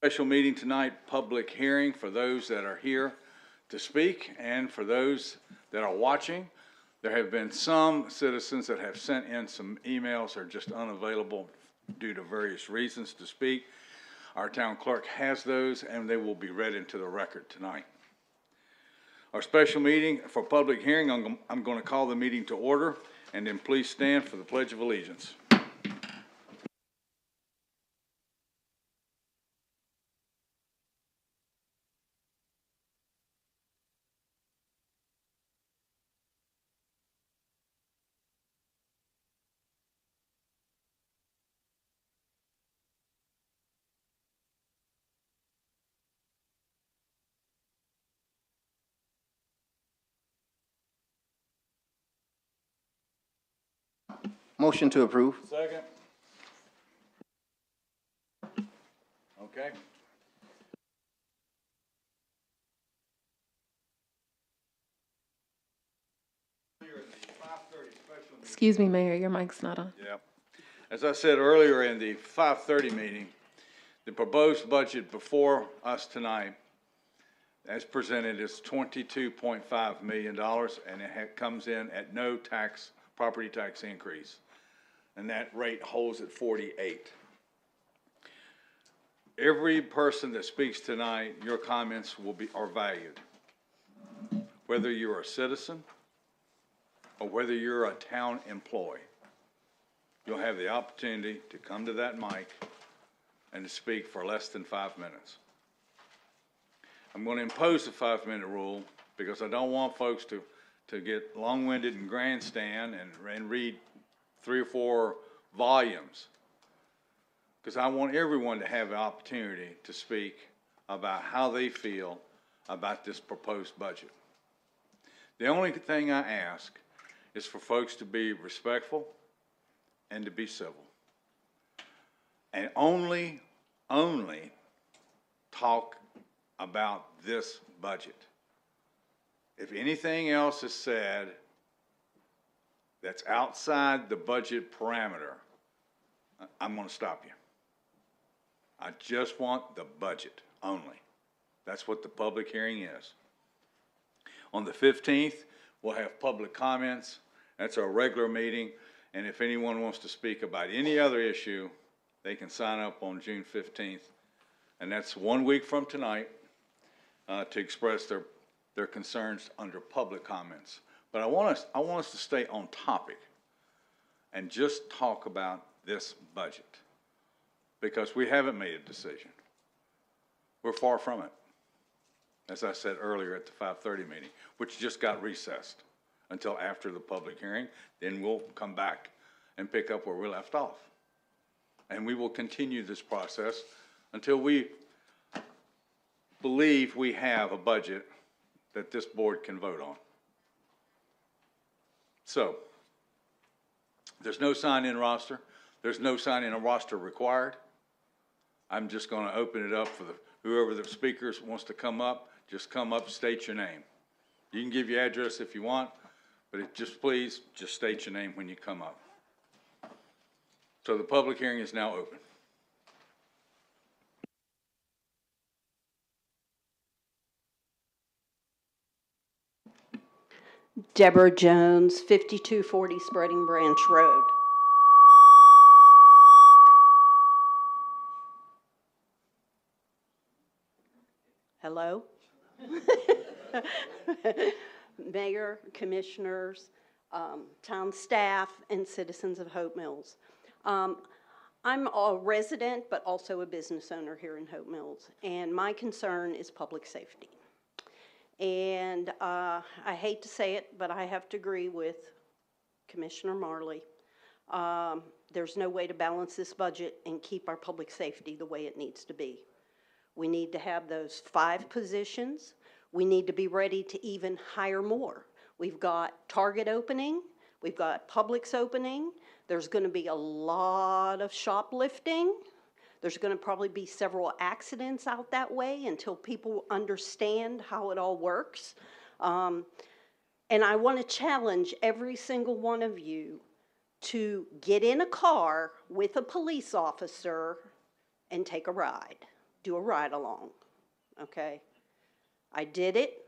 Special meeting tonight, public hearing for those that are here to speak and for those that are watching. There have been some citizens that have sent in some emails that are just unavailable due to various reasons to speak. Our town clerk has those and they will be read into the record tonight. Our special meeting for public hearing, I'm going to call the meeting to order, and then please stand for the Pledge of Allegiance. Motion to approve. Second. Okay. Excuse me, Mayor, your mic's not on. Yeah. As I said earlier in the 5:30 meeting, the proposed budget before us tonight, as presented, is $22.5 million, and it comes in at no property tax increase. And that rate holds at 48. Every person that speaks tonight, your comments are valued. Whether you're a citizen or whether you're a town employee, you'll have the opportunity to come to that mic and to speak for less than 5 minutes. I'm going to impose the 5-minute rule because I don't want folks to get long-winded and grandstand and read 3 or 4 volumes, because I want everyone to have the opportunity to speak about how they feel about this proposed budget. The only thing I ask is for folks to be respectful and to be civil. And only talk about this budget. If anything else is said that's outside the budget parameter, I'm going to stop you. I just want the budget only. That's what the public hearing is. On the 15th, we'll have public comments. That's our regular meeting. And if anyone wants to speak about any other issue, they can sign up on June 15th. And that's 1 week from tonight to express their concerns under public comments. But I want us to stay on topic and just talk about this budget, because we haven't made a decision. We're far from it, as I said earlier at the 5:30 meeting, which just got recessed until after the public hearing. Then we'll come back and pick up where we left off. And we will continue this process until we believe we have a budget that this board can vote on. So, there's no sign-in roster. There's no sign-in roster required. I'm just going to open it up for whoever the speakers wants to come up. Just come up, state your name. You can give your address if you want, but please just state your name when you come up. So the public hearing is now open. Deborah Jones, 5240 Spreading Branch Road. Hello? Mayor, commissioners, town staff, and citizens of Hope Mills. I'm a resident, but also a business owner here in Hope Mills, and my concern is public safety. And I hate to say it, but I have to agree with Commissioner Marley. There's no way to balance this budget and keep our public safety the way it needs to be. We need to have those 5 positions. We need to be ready to even hire more. We've got Target opening. We've got Publix opening. There's going to be a lot of shoplifting. There's going to probably be several accidents out that way until people understand how it all works. And I want to challenge every single one of you to get in a car with a police officer and take a ride. do a ride-along, okay? I did it.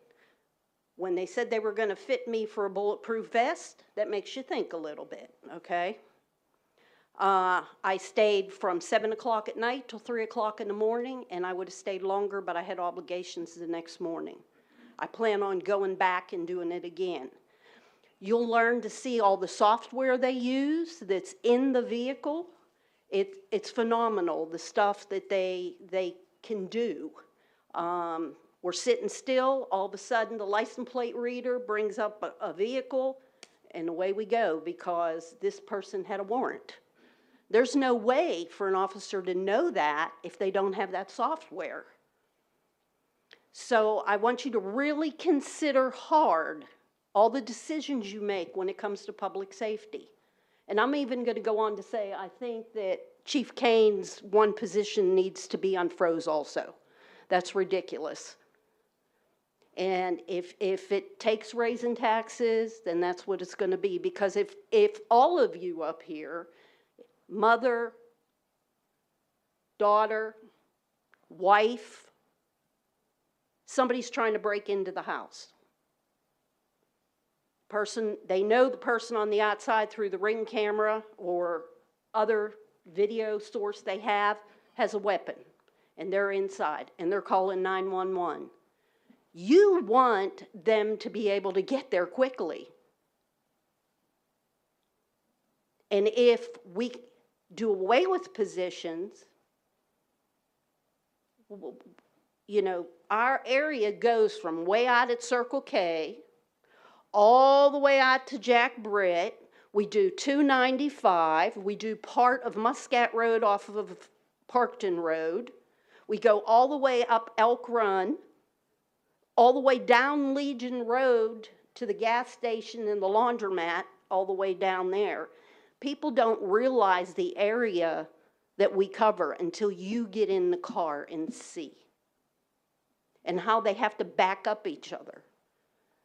When they said they were gonna fit me for a bulletproof vest, that makes you think a little bit, okay? I stayed from 7 o'clock at night till 3 o'clock in the morning, and I would have stayed longer, but I had obligations the next morning. I plan on going back and doing it again. You'll learn to see all the software they use that's in the vehicle. It's phenomenal, the stuff that they can do. We're sitting still, all of a sudden the license plate reader brings up a vehicle, and away we go, because this person had a warrant. There's no way for an officer to know that if they don't have that software. So I want you to really consider hard all the decisions you make when it comes to public safety. And I'm even going to go on to say I think that Chief Kane's one position needs to be unfroze also. That's ridiculous. And if it takes raising taxes, then that's what it's going to be. Because if all of you up here, mother, daughter, wife, somebody's trying to break into the house. They know the person on the outside through the Ring camera or other video source they have has a weapon, and they're inside, and they're calling 911. You want them to be able to get there quickly. And if we do away with positions, you know, our area goes from way out at Circle K all the way out to Jack Britt. We do 295. We do part of Muscat Road off of Parkton Road. We go all the way up Elk Run, all the way down Legion Road to the gas station and the laundromat, all the way down there. People don't realize the area that we cover until you get in the car and see. And how they have to back up each other.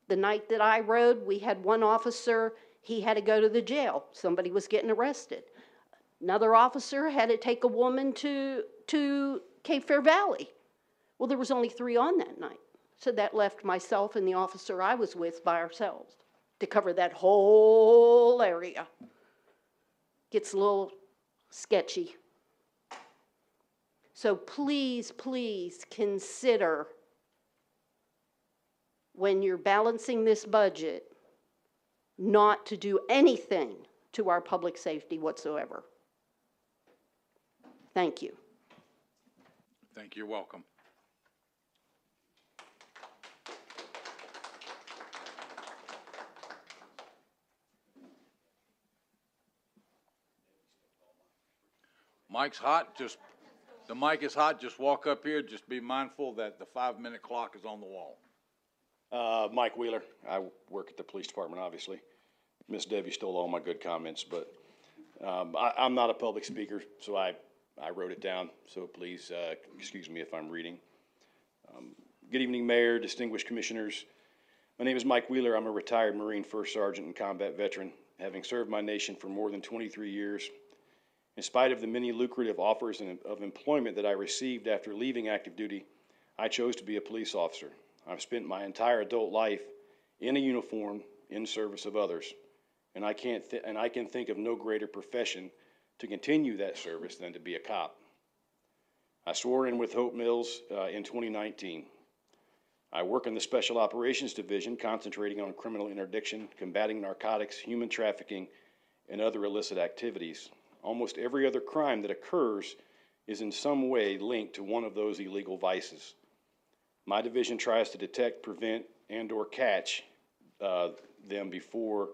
The night that I rode, we had one officer, he had to go to the jail. Somebody was getting arrested. Another officer had to take a woman to Cape Fear Valley. Well, there was only 3 on that night. So that left myself and the officer I was with by ourselves to cover that whole area. Gets a little sketchy. So please, please consider when you're balancing this budget not to do anything to our public safety whatsoever. Thank you. Thank you. You're welcome. Mic's hot. The mic is hot. Just walk up here. Just be mindful that the 5-minute clock is on the wall. Mike Wheeler. I work at the police department, obviously. Miss Debbie stole all my good comments, but I'm not a public speaker, so I wrote it down. So please excuse me if I'm reading. Good evening, Mayor, distinguished commissioners. My name is Mike Wheeler. I'm a retired Marine First Sergeant and combat veteran, having served my nation for more than 23 years. In spite of the many lucrative offers of employment that I received after leaving active duty, I chose to be a police officer. I've spent my entire adult life in a uniform in service of others, and I can think of no greater profession to continue that service than to be a cop. I swore in with Hope Mills in 2019. I work in the Special Operations Division, concentrating on criminal interdiction, combating narcotics, human trafficking, and other illicit activities. Almost every other crime that occurs is in some way linked to one of those illegal vices. My division tries to detect, prevent, and/or catch them before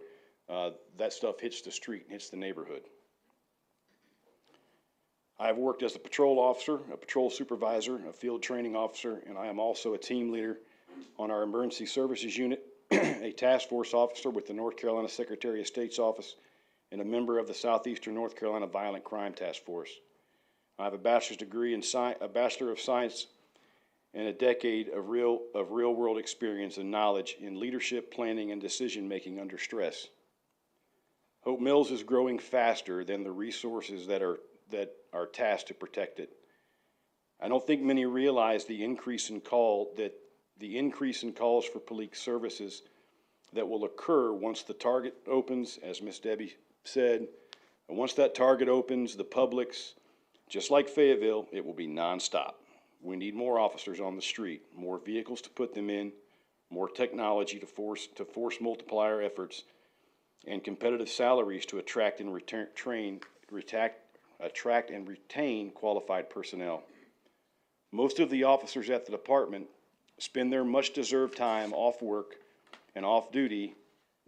that stuff hits the street and hits the neighborhood. I've worked as a patrol officer, a patrol supervisor, a field training officer, and I am also a team leader on our emergency services unit, a task force officer with the North Carolina Secretary of State's office, and a member of the Southeastern North Carolina Violent Crime Task Force. I have a bachelor's degree in a Bachelor of Science and a decade of real-world experience and knowledge in leadership, planning, and decision-making under stress. Hope Mills is growing faster than the resources that are tasked to protect it. I don't think many realize the increase in calls for police services that will occur once the target opens, as Miss Debbie said. And once that target opens, the public's, just like Fayetteville, it will be nonstop. We need more officers on the street, more vehicles to put them in, more technology to force multiplier efforts, and competitive salaries to attract and retain qualified personnel. Most of the officers at the department spend their much-deserved time off work and off duty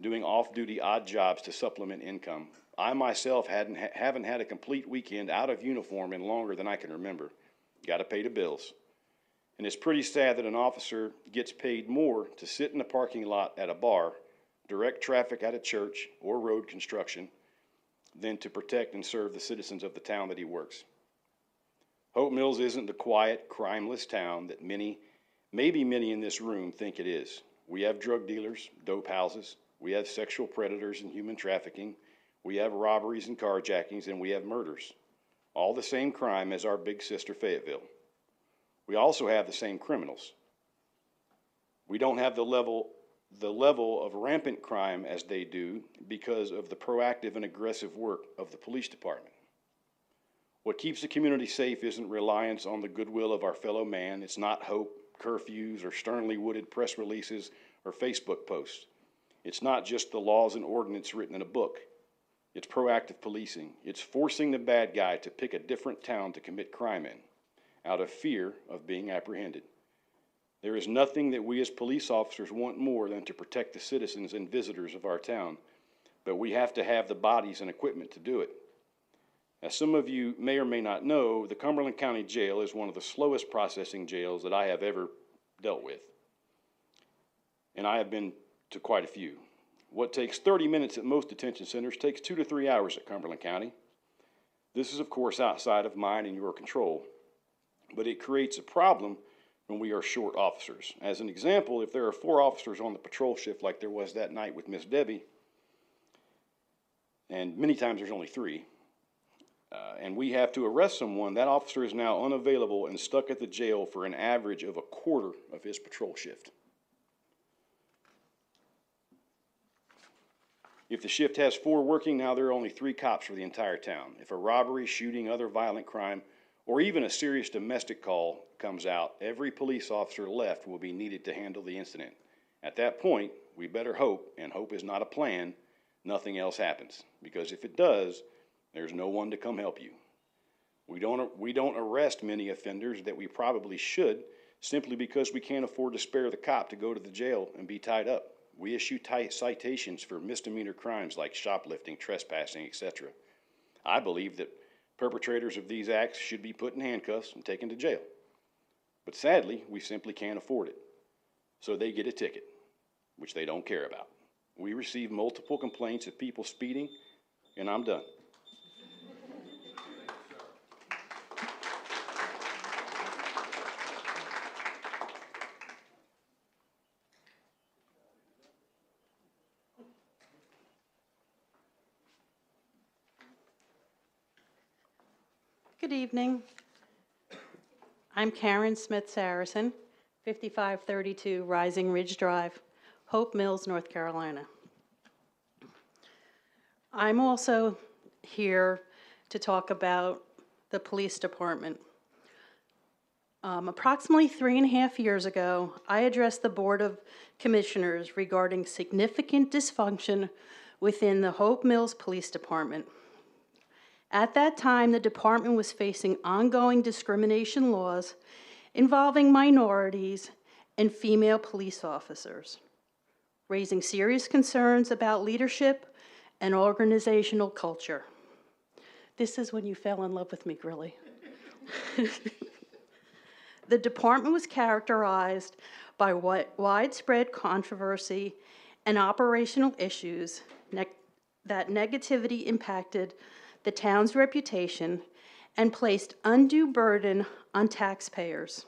doing off-duty odd jobs to supplement income. I myself haven't had a complete weekend out of uniform in longer than I can remember. Got to pay the bills. And it's pretty sad that an officer gets paid more to sit in a parking lot at a bar, direct traffic at a church or road construction, than to protect and serve the citizens of the town that he works. Hope Mills isn't the quiet, crimeless town that maybe many in this room think it is. We have drug dealers, dope houses, we have sexual predators and human trafficking, we have robberies and carjackings, and we have murders. All the same crime as our big sister Fayetteville. We also have the same criminals. We don't have the level of rampant crime as they do because of the proactive and aggressive work of the police department. What keeps the community safe isn't reliance on the goodwill of our fellow man. It's not hope, curfews, or sternly worded press releases or Facebook posts. It's not just the laws and ordinance written in a book. It's proactive policing. It's forcing the bad guy to pick a different town to commit crime in, out of fear of being apprehended. There is nothing that we as police officers want more than to protect the citizens and visitors of our town, but we have to have the bodies and equipment to do it. As some of you may or may not know, the Cumberland County Jail is one of the slowest processing jails that I have ever dealt with. And I have been to quite a few. What takes 30 minutes at most detention centers takes 2 to 3 hours at Cumberland County. This is, of course, outside of mine and your control, but it creates a problem when we are short officers. As an example, if there are 4 officers on the patrol shift like there was that night with Miss Debbie, and many times there's only 3, and we have to arrest someone, that officer is now unavailable and stuck at the jail for an average of a quarter of his patrol shift. If the shift has 4 working, now there are only 3 cops for the entire town. If a robbery, shooting, other violent crime, or even a serious domestic call comes out, every police officer left will be needed to handle the incident. At that point, we better hope, and hope is not a plan, nothing else happens. Because if it does, there's no one to come help you. We don't arrest many offenders that we probably should, simply because we can't afford to spare the cop to go to the jail and be tied up. We issue citations for misdemeanor crimes like shoplifting, trespassing, etc. I believe that perpetrators of these acts should be put in handcuffs and taken to jail. But sadly, we simply can't afford it. So they get a ticket, which they don't care about. We receive multiple complaints of people speeding, and I'm done. Good evening. I'm Karen Smith-Saracen, 5532 Rising Ridge Drive, Hope Mills, North Carolina. I'm also here to talk about the police department. Approximately 3.5 years ago, I addressed the Board of Commissioners regarding significant dysfunction within the Hope Mills Police Department. At that time, the department was facing ongoing discrimination laws involving minorities and female police officers, raising serious concerns about leadership and organizational culture. This is when you fell in love with me, Grilly. The department was characterized by widespread controversy and operational issues that negatively impacted the town's reputation and placed undue burden on taxpayers.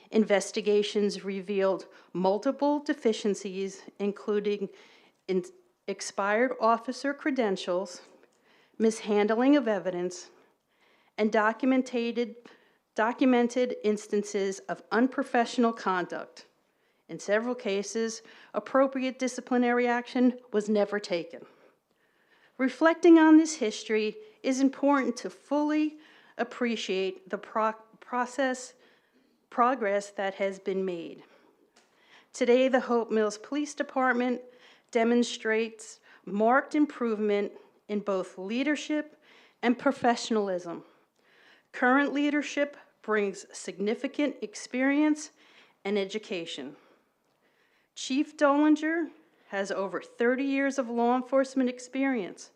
Investigations revealed multiple deficiencies, including expired officer credentials, mishandling of evidence, and documented documented instances of unprofessional conduct. In several cases, appropriate disciplinary action was never taken. Reflecting on this history is important to fully appreciate the progress that has been made. Today, the Hope Mills Police Department demonstrates marked improvement in both leadership and professionalism. Current leadership brings significant experience and education. Chief Dollinger has over 30 years of law enforcement experience,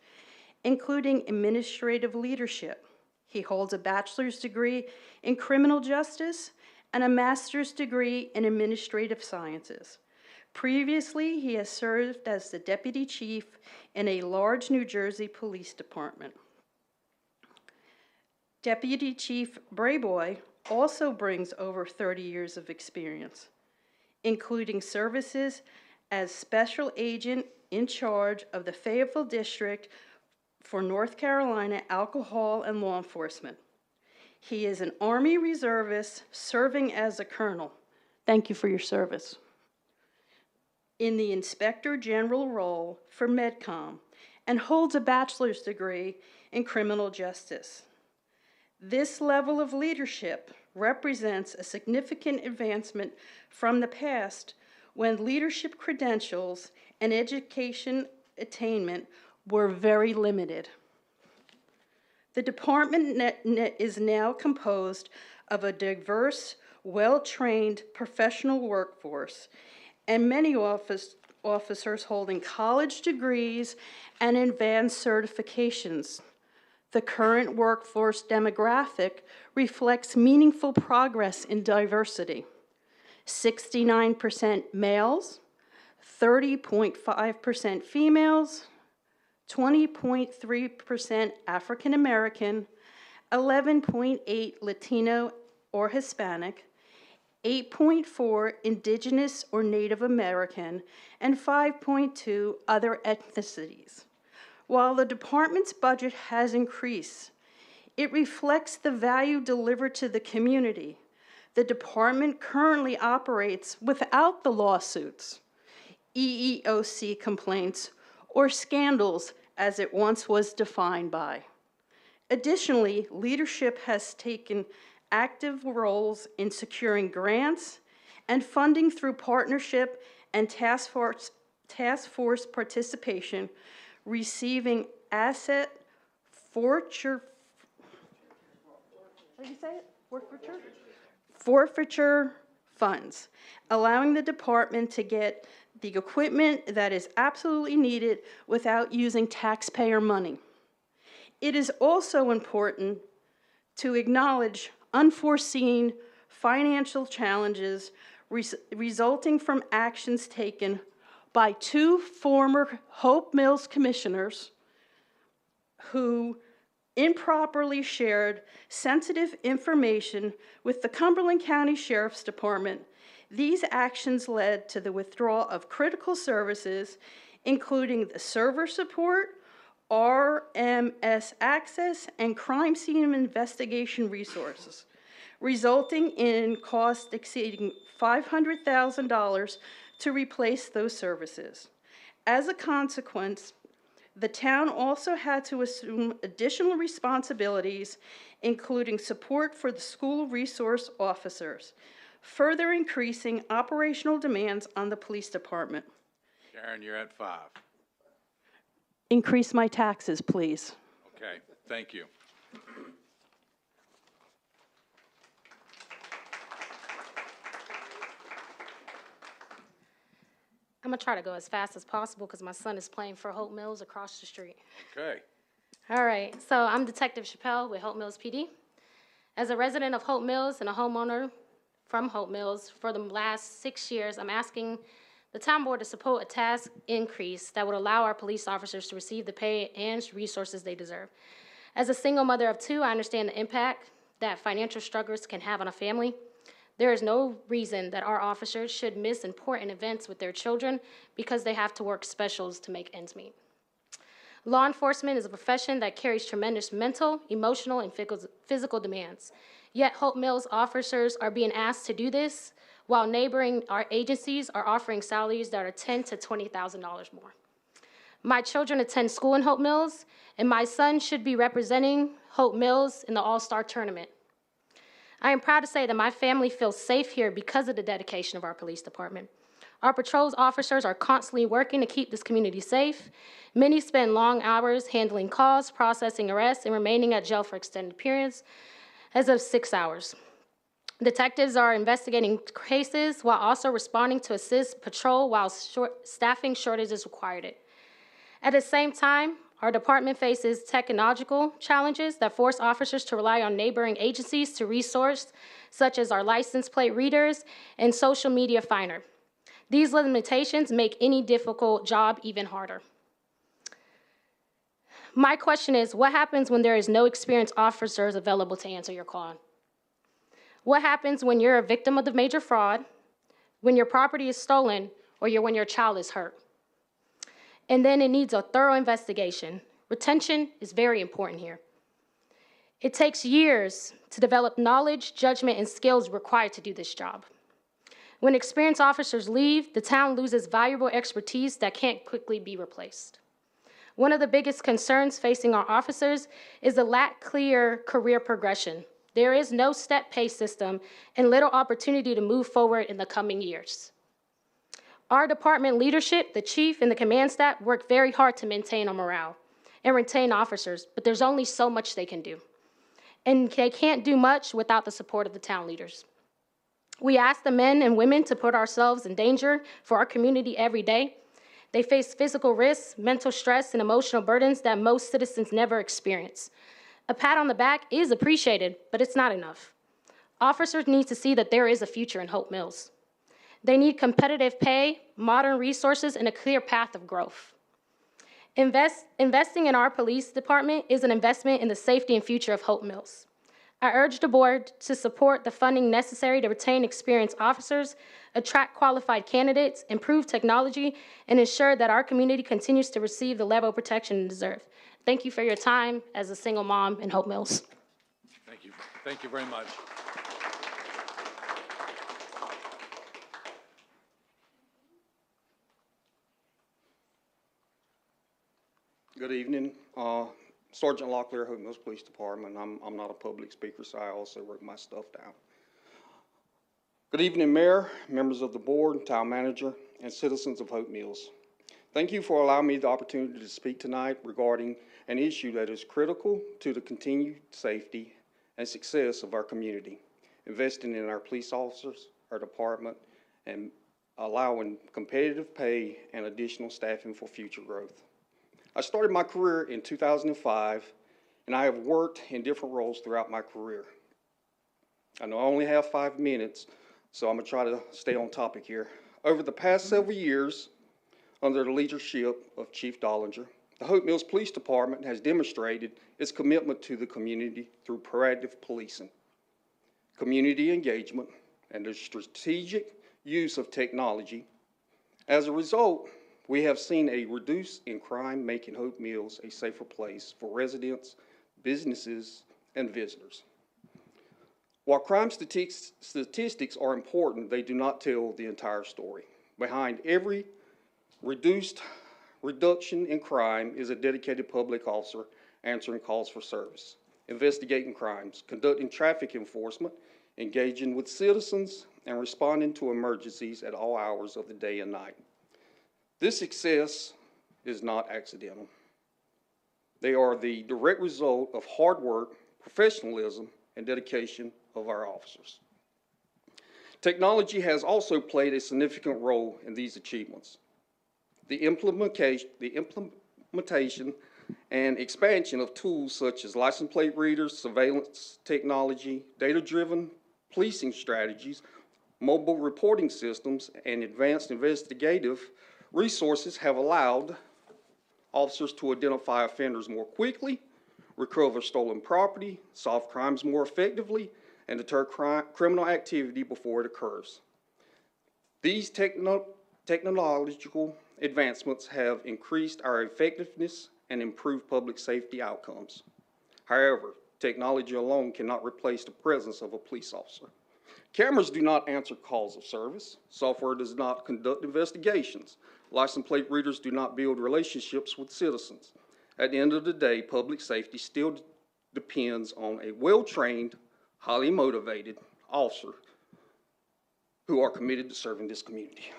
including administrative leadership. He holds a bachelor's degree in criminal justice and a master's degree in administrative sciences. Previously, he has served as the deputy chief in a large New Jersey police department. Deputy Chief Brayboy also brings over 30 years of experience, including services as special agent in charge of the Fayetteville District for North Carolina Alcohol and Law Enforcement. He is an Army reservist serving as a colonel. Thank you for your service. In the Inspector General role for MedCom and holds a bachelor's degree in criminal justice. This level of leadership represents a significant advancement from the past when leadership credentials and education attainment were very limited. The department is now composed of a diverse, well-trained professional workforce and many officers holding college degrees and advanced certifications. The current workforce demographic reflects meaningful progress in diversity. 69% males, 30.5% females, 20.3% African American, 11.8% Latino or Hispanic, 8.4% Indigenous or Native American, and 5.2% other ethnicities. While the department's budget has increased, it reflects the value delivered to the community. The department currently operates without the lawsuits, EEOC complaints, or scandals as it once was defined by. Additionally, leadership has taken active roles in securing grants and funding through partnership and task force participation, receiving asset forfeiture funds, allowing the department to get the equipment that is absolutely needed without using taxpayer money. It is also important to acknowledge unforeseen financial challenges resulting from actions taken by two former Hope Mills commissioners who improperly shared sensitive information with the Cumberland County Sheriff's Department. These actions led to the withdrawal of critical services, including the server support, RMS access, and crime scene investigation resources, resulting in costs exceeding $500,000 to replace those services. As a consequence, the town also had to assume additional responsibilities, including support for the school resource officers, further increasing operational demands on the police department. Karen, you're at 5. Increase my taxes, please. Okay, thank you. I'm gonna try to go as fast as possible because my son is playing for Hope Mills across the street. Okay. All right, so I'm Detective Chappelle with Hope Mills PD. As a resident of Hope Mills and a homeowner from Hope Mills for the last 6 years, I'm asking the town board to support a task increase that would allow our police officers to receive the pay and resources they deserve. As a single mother of 2, I understand the impact that financial struggles can have on a family. There is no reason that our officers should miss important events with their children because they have to work specials to make ends meet. Law enforcement is a profession that carries tremendous mental, emotional, and physical demands. Yet Hope Mills officers are being asked to do this while neighboring our agencies are offering salaries that are $10,000 to $20,000 more. My children attend school in Hope Mills, and my son should be representing Hope Mills in the All-Star Tournament. I am proud to say that my family feels safe here because of the dedication of our police department. Our patrols officers are constantly working to keep this community safe. Many spend long hours handling calls, processing arrests, and remaining at jail for extended periods, as of 6 hours. Detectives are investigating cases while also responding to assist patrol while staffing shortages required it. At the same time, our department faces technological challenges that force officers to rely on neighboring agencies to resource, such as our license plate readers and social media finder. These limitations make any difficult job even harder. My question is, what happens when there is no experienced officers available to answer your call? What happens when you're a victim of the major fraud, when your property is stolen, or when your child is hurt? And then it needs a thorough investigation. Retention is very important here. It takes years to develop knowledge, judgment, and skills required to do this job. When experienced officers leave, the town loses valuable expertise that can't quickly be replaced. One of the biggest concerns facing our officers is the lack of clear career progression. There is no step pay system and little opportunity to move forward in the coming years. Our department leadership, the chief and the command staff, work very hard to maintain our morale and retain officers, but there's only so much they can do. And they can't do much without the support of the town leaders. We ask the men and women to put ourselves in danger for our community every day. They face physical risks, mental stress, and emotional burdens that most citizens never experience. A pat on the back is appreciated, but it's not enough. Officers need to see that there is a future in Hope Mills. They need competitive pay, modern resources, and a clear path of growth. Investing in our police department is an investment in the safety and future of Hope Mills. I urge the board to support the funding necessary to retain experienced officers, attract qualified candidates, improve technology, and ensure that our community continues to receive the level of protection it deserves. Thank you for your time as a single mom in Hope Mills. Thank you. Thank you very much. Good evening. Sergeant Locklear, Hope Mills Police Department. I'm not a public speaker, so I also wrote my stuff down. Good evening, Mayor, members of the board, town manager, and citizens of Hope Mills. Thank you for allowing me the opportunity to speak tonight regarding an issue that is critical to the continued safety and success of our community, investing in our police officers, our department, and allowing competitive pay and additional staffing for future growth. I started my career in 2005, and I have worked in different roles throughout my career. I know I only have 5 minutes, so I'm going to try to stay on topic here. Over the past several years, under the leadership of Chief Dollinger, the Hope Mills Police Department has demonstrated its commitment to the community through proactive policing, community engagement, and the strategic use of technology. As a result, we have seen a reduce in crime, making Hope Mills a safer place for residents, businesses, and visitors. While crime statistics are important, they do not tell the entire story. Behind every reduction in crime is a dedicated public officer answering calls for service, investigating crimes, conducting traffic enforcement, engaging with citizens, and responding to emergencies at all hours of the day and night. This success is not accidental. They are the direct result of hard work, professionalism, and dedication of our officers. Technology has also played a significant role in these achievements. The implementation and expansion of tools such as license plate readers, surveillance technology, data-driven policing strategies, mobile reporting systems, and advanced investigative resources have allowed officers to identify offenders more quickly, recover stolen property, solve crimes more effectively, and deter criminal activity before it occurs. These technological advancements have increased our effectiveness and improved public safety outcomes. However, Technology alone cannot replace the presence of a police officer. Cameras do not answer calls of service. Software does not conduct investigations. License plate readers do not build relationships with citizens. At the end of the day, public safety still depends on a well-trained, highly motivated officer who are committed to serving this community.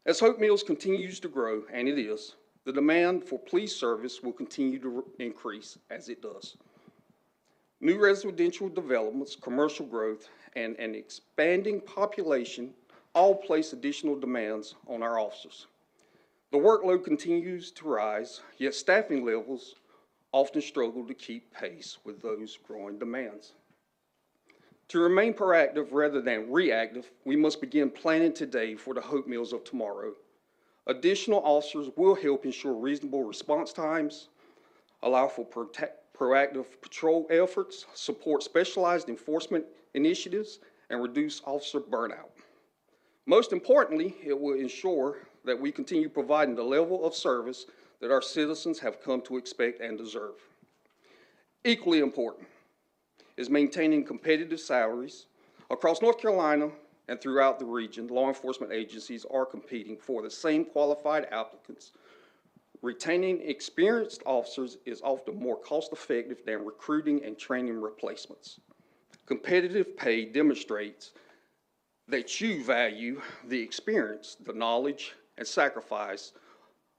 As Hope Mills continues to grow, and it is, the demand for police service will continue to increase as it does. New residential developments, commercial growth, and an expanding population all place additional demands on our officers. The workload continues to rise, yet staffing levels often struggle to keep pace with those growing demands. To remain proactive rather than reactive, we must begin planning today for the Hope Mills of tomorrow. Additional officers will help ensure reasonable response times, allow for proactive patrol efforts, support specialized enforcement initiatives, and reduce officer burnout. Most importantly, it will ensure that we continue providing the level of service that our citizens have come to expect and deserve. Equally important is maintaining competitive salaries. Across North Carolina and throughout the region, law enforcement agencies are competing for the same qualified applicants. Retaining experienced officers is often more cost-effective than recruiting and training replacements. Competitive pay demonstrates that you value the experience, the knowledge, and sacrifice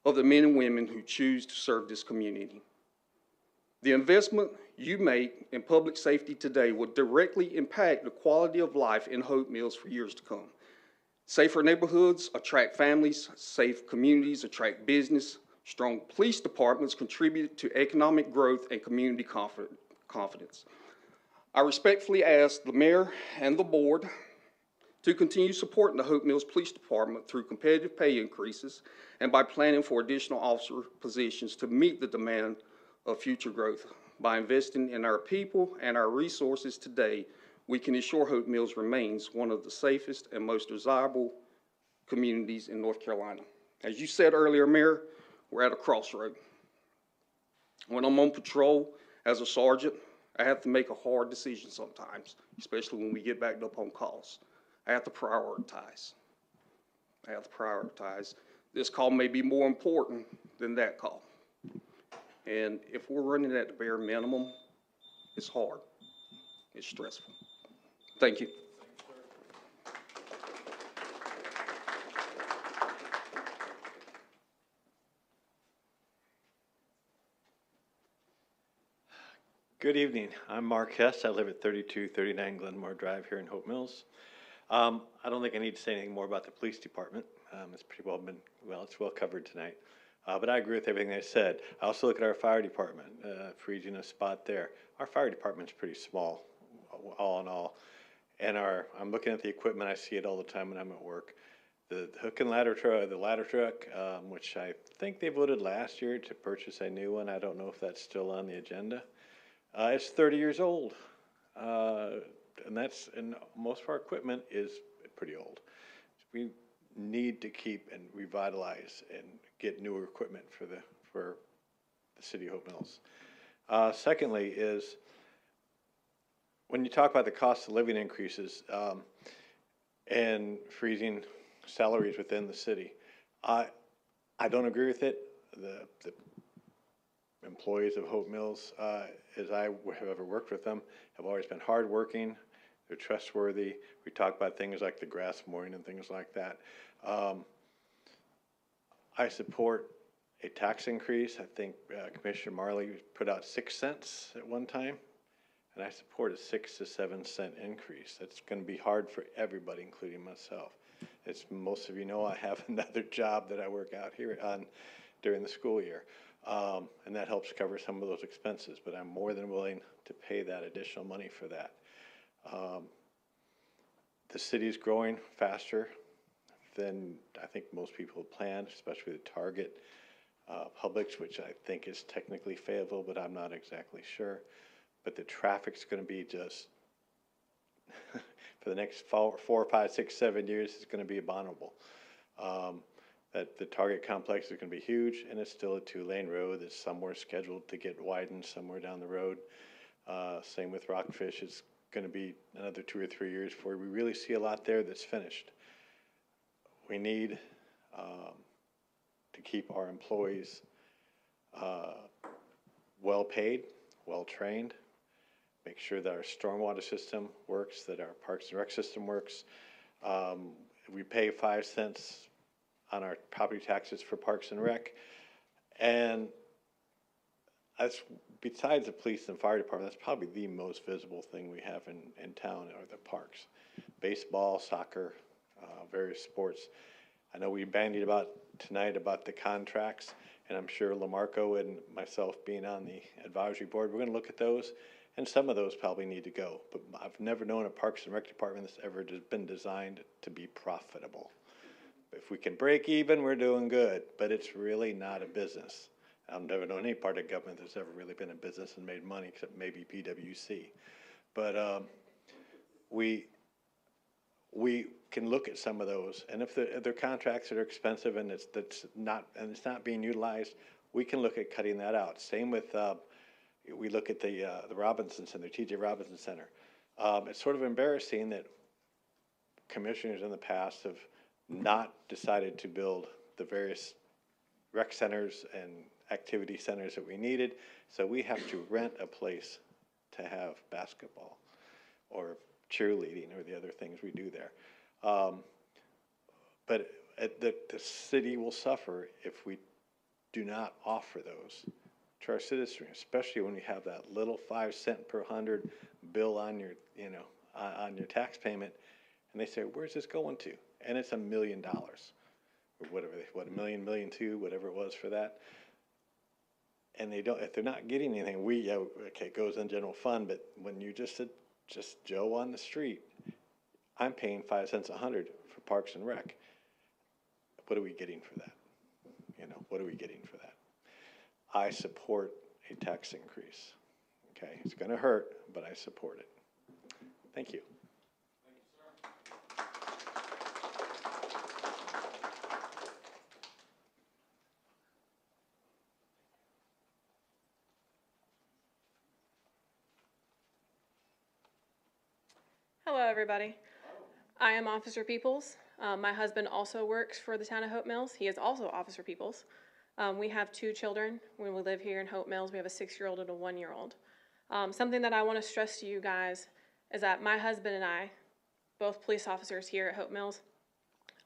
of the men and women who choose to serve this community. The investment you make in public safety today will directly impact the quality of life in Hope Mills for years to come. Safer neighborhoods attract families, safe communities attract business, strong police departments contribute to economic growth and community confidence. I respectfully ask the mayor and the board to continue supporting the Hope Mills Police Department through competitive pay increases and by planning for additional officer positions to meet the demand of future growth. By investing in our people and our resources today, we can ensure Hope Mills remains one of the safest and most desirable communities in North Carolina. As you said earlier, Mayor, we're at a crossroad. When I'm on patrol as a sergeant, I have to make a hard decision sometimes, especially when we get backed up on calls. I have to prioritize. This call may be more important than that call. And if we're running at the bare minimum, it's hard. It's stressful. Thank you. Good evening. I'm Mark Hess. I live at 3239 Glenmore Drive here in Hope Mills. I don't think I need to say anything more about the police department. It's pretty it's well covered tonight. But I agree with everything they said. I also look at our fire department, freezing a spot there. Our fire department's pretty small, all in all. And I'm looking at the equipment. I see it all the time when I'm at work. The hook and ladder truck, which I think they voted last year to purchase a new one. I don't know if that's still on the agenda. It's 30 years old. And most of our equipment is pretty old. We need to keep and revitalize and get newer equipment for the city of Hope Mills. Secondly is when you talk about the cost of living increases and freezing salaries within the city, I don't agree with it. The employees of Hope Mills, as I have ever worked with them, have always been hardworking. They're trustworthy. We talk about things like the grass mowing and things like that. I support a tax increase. I think Commissioner Marley put out 6 cents at one time, and I support a 6 to 7 cent increase. That's going to be hard for everybody, including myself. As most of you know, I have another job that I work out here on during the school year, and that helps cover some of those expenses, but I'm more than willing to pay that additional money for that. The city is growing faster than I think most people have planned, especially the Target Publix, which I think is technically Fayetteville, but I'm not exactly sure. But the traffic's going to be just, for the next 4, 5, 6, 7 years, it's going to be abominable. that the Target complex is gonna be huge, and it's still a 2-lane road that's somewhere scheduled to get widened somewhere down the road. Same with Rockfish, it's gonna be another 2 or 3 years before we really see a lot there that's finished. We need, to keep our employees, well-paid, well-trained, make sure that our stormwater system works, that our Parks and Rec system works. We pay 5 cents on our property taxes for Parks and Rec. And that's, besides the police and fire department, that's probably the most visible thing we have in town are the parks. Baseball, soccer, various sports. I know we bandied about tonight about the contracts, and I'm sure Lamarco and myself being on the advisory board, we're gonna look at those, and some of those probably need to go. But I've never known a Parks and Rec department that's ever just been designed to be profitable. If we can break even, we're doing good, but it's really not a business. I've never known any part of government that's ever really been a business and made money, except maybe PwC. But we can look at some of those, and if they're contracts that are expensive and it's not being utilized, we can look at cutting that out. Same with we look at the Robinson Center, TJ Robinson Center. It's sort of embarrassing that commissioners in the past have not decided to build the various rec centers and activity centers that we needed, so we have to rent a place to have basketball or cheerleading or the other things we do there. But the city will suffer if we do not offer those to our citizens, especially when you have that little 5 cent per 100 bill on your, on your tax payment, and they say, "Where's this going to?" And it's $1 million, or whatever, $1 million, $1.2 million, whatever it was for that. And they don't, if they're not getting anything, okay, it goes in general fund, but when you just said, just Joe on the street, I'm paying 5 cents 100 for Parks and Rec. What are we getting for that? What are we getting for that? I support a tax increase. Okay, it's gonna hurt, but I support it. Thank you. Hello, everybody. I am Officer Peoples. My husband also works for the town of Hope Mills. He is also Officer Peoples. We have 2 children when we live here in Hope Mills. We have a 6-year-old and a 1-year-old. Something that I want to stress to you guys is that my husband and I, both police officers here at Hope Mills,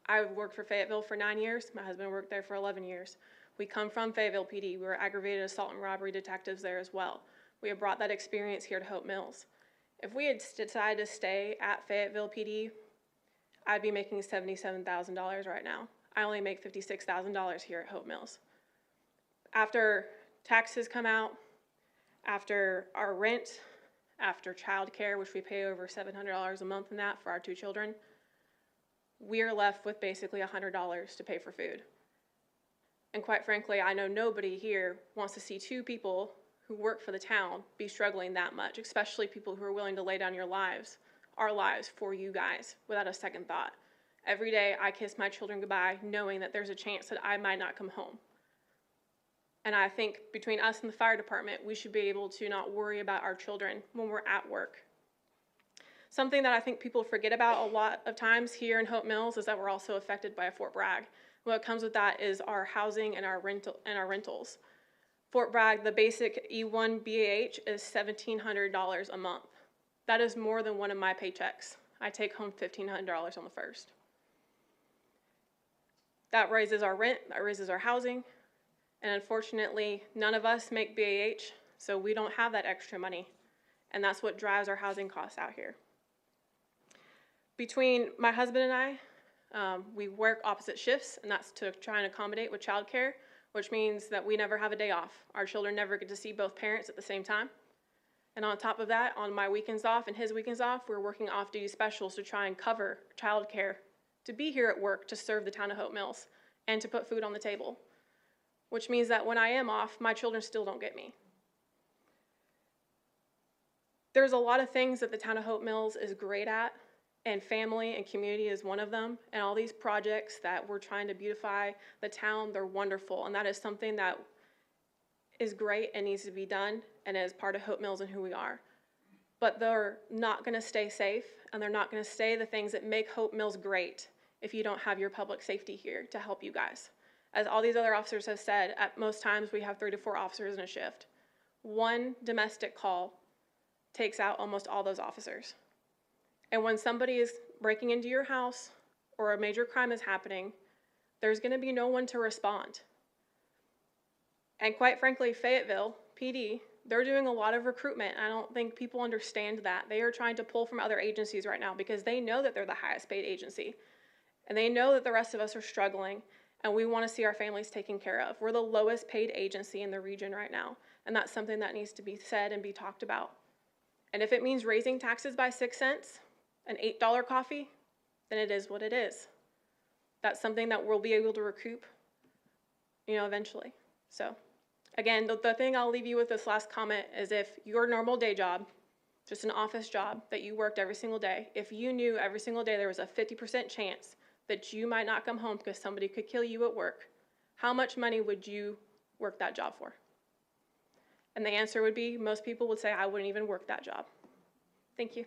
I worked for Fayetteville for 9 years. My husband worked there for 11 years. We come from Fayetteville PD. We were aggravated assault and robbery detectives there as well. We have brought that experience here to Hope Mills. If we had decided to stay at Fayetteville PD, I'd be making $77,000 right now. I only make $56,000 here at Hope Mills. After taxes come out, after our rent, after childcare, which we pay over $700 a month in that for our 2 children, we are left with basically $100 to pay for food. And quite frankly, I know nobody here wants to see 2 people who work for the town be struggling that much, especially people who are willing to lay down your lives, our lives, for you guys without a second thought. Every day I kiss my children goodbye knowing that there's a chance that I might not come home. And I think between us and the fire department, we should be able to not worry about our children when we're at work. Something that I think people forget about a lot of times here in Hope Mills is that we're also affected by a Fort Bragg. What comes with that is our housing and our rentals. Fort Bragg, the basic E1 BAH is $1,700 a month. That is more than one of my paychecks. I take home $1,500 on the first. That raises our rent, that raises our housing, and unfortunately, none of us make BAH, so we don't have that extra money, and that's what drives our housing costs out here. Between my husband and I, we work opposite shifts, and that's to try and accommodate with childcare, which means that we never have a day off. Our children never get to see both parents at the same time. And on top of that, on my weekends off and his weekends off, we're working off-duty specials to try and cover childcare, to be here at work to serve the town of Hope Mills, and to put food on the table. Which means that when I am off, my children still don't get me. There's a lot of things that the town of Hope Mills is great at, And family and community is one of them. And all these projects that we're trying to beautify the town, they're wonderful. And that is something that is great and needs to be done and is part of Hope Mills and who we are. But they're not gonna stay safe, and they're not gonna stay the things that make Hope Mills great if you don't have your public safety here to help you guys. As all these other officers have said, at most times we have 3 to 4 officers in a shift. One domestic call takes out almost all those officers. And when somebody is breaking into your house or a major crime is happening, there's gonna be no one to respond. And quite frankly, Fayetteville PD, they're doing a lot of recruitment. I don't think people understand that. They are trying to pull from other agencies right now because they know that they're the highest paid agency. And they know that the rest of us are struggling, and we want to see our families taken care of. We're the lowest paid agency in the region right now, and that's something that needs to be said and be talked about. And if it means raising taxes by 6 cents, an $8 coffee, then it is what it is. That's something that we'll be able to recoup, eventually. So, again, the thing I'll leave you with this last comment is if your normal day job, just an office job that you worked every single day, if you knew every single day there was a 50% chance that you might not come home because somebody could kill you at work, how much money would you work that job for? And the answer would be, most people would say, I wouldn't even work that job. Thank you.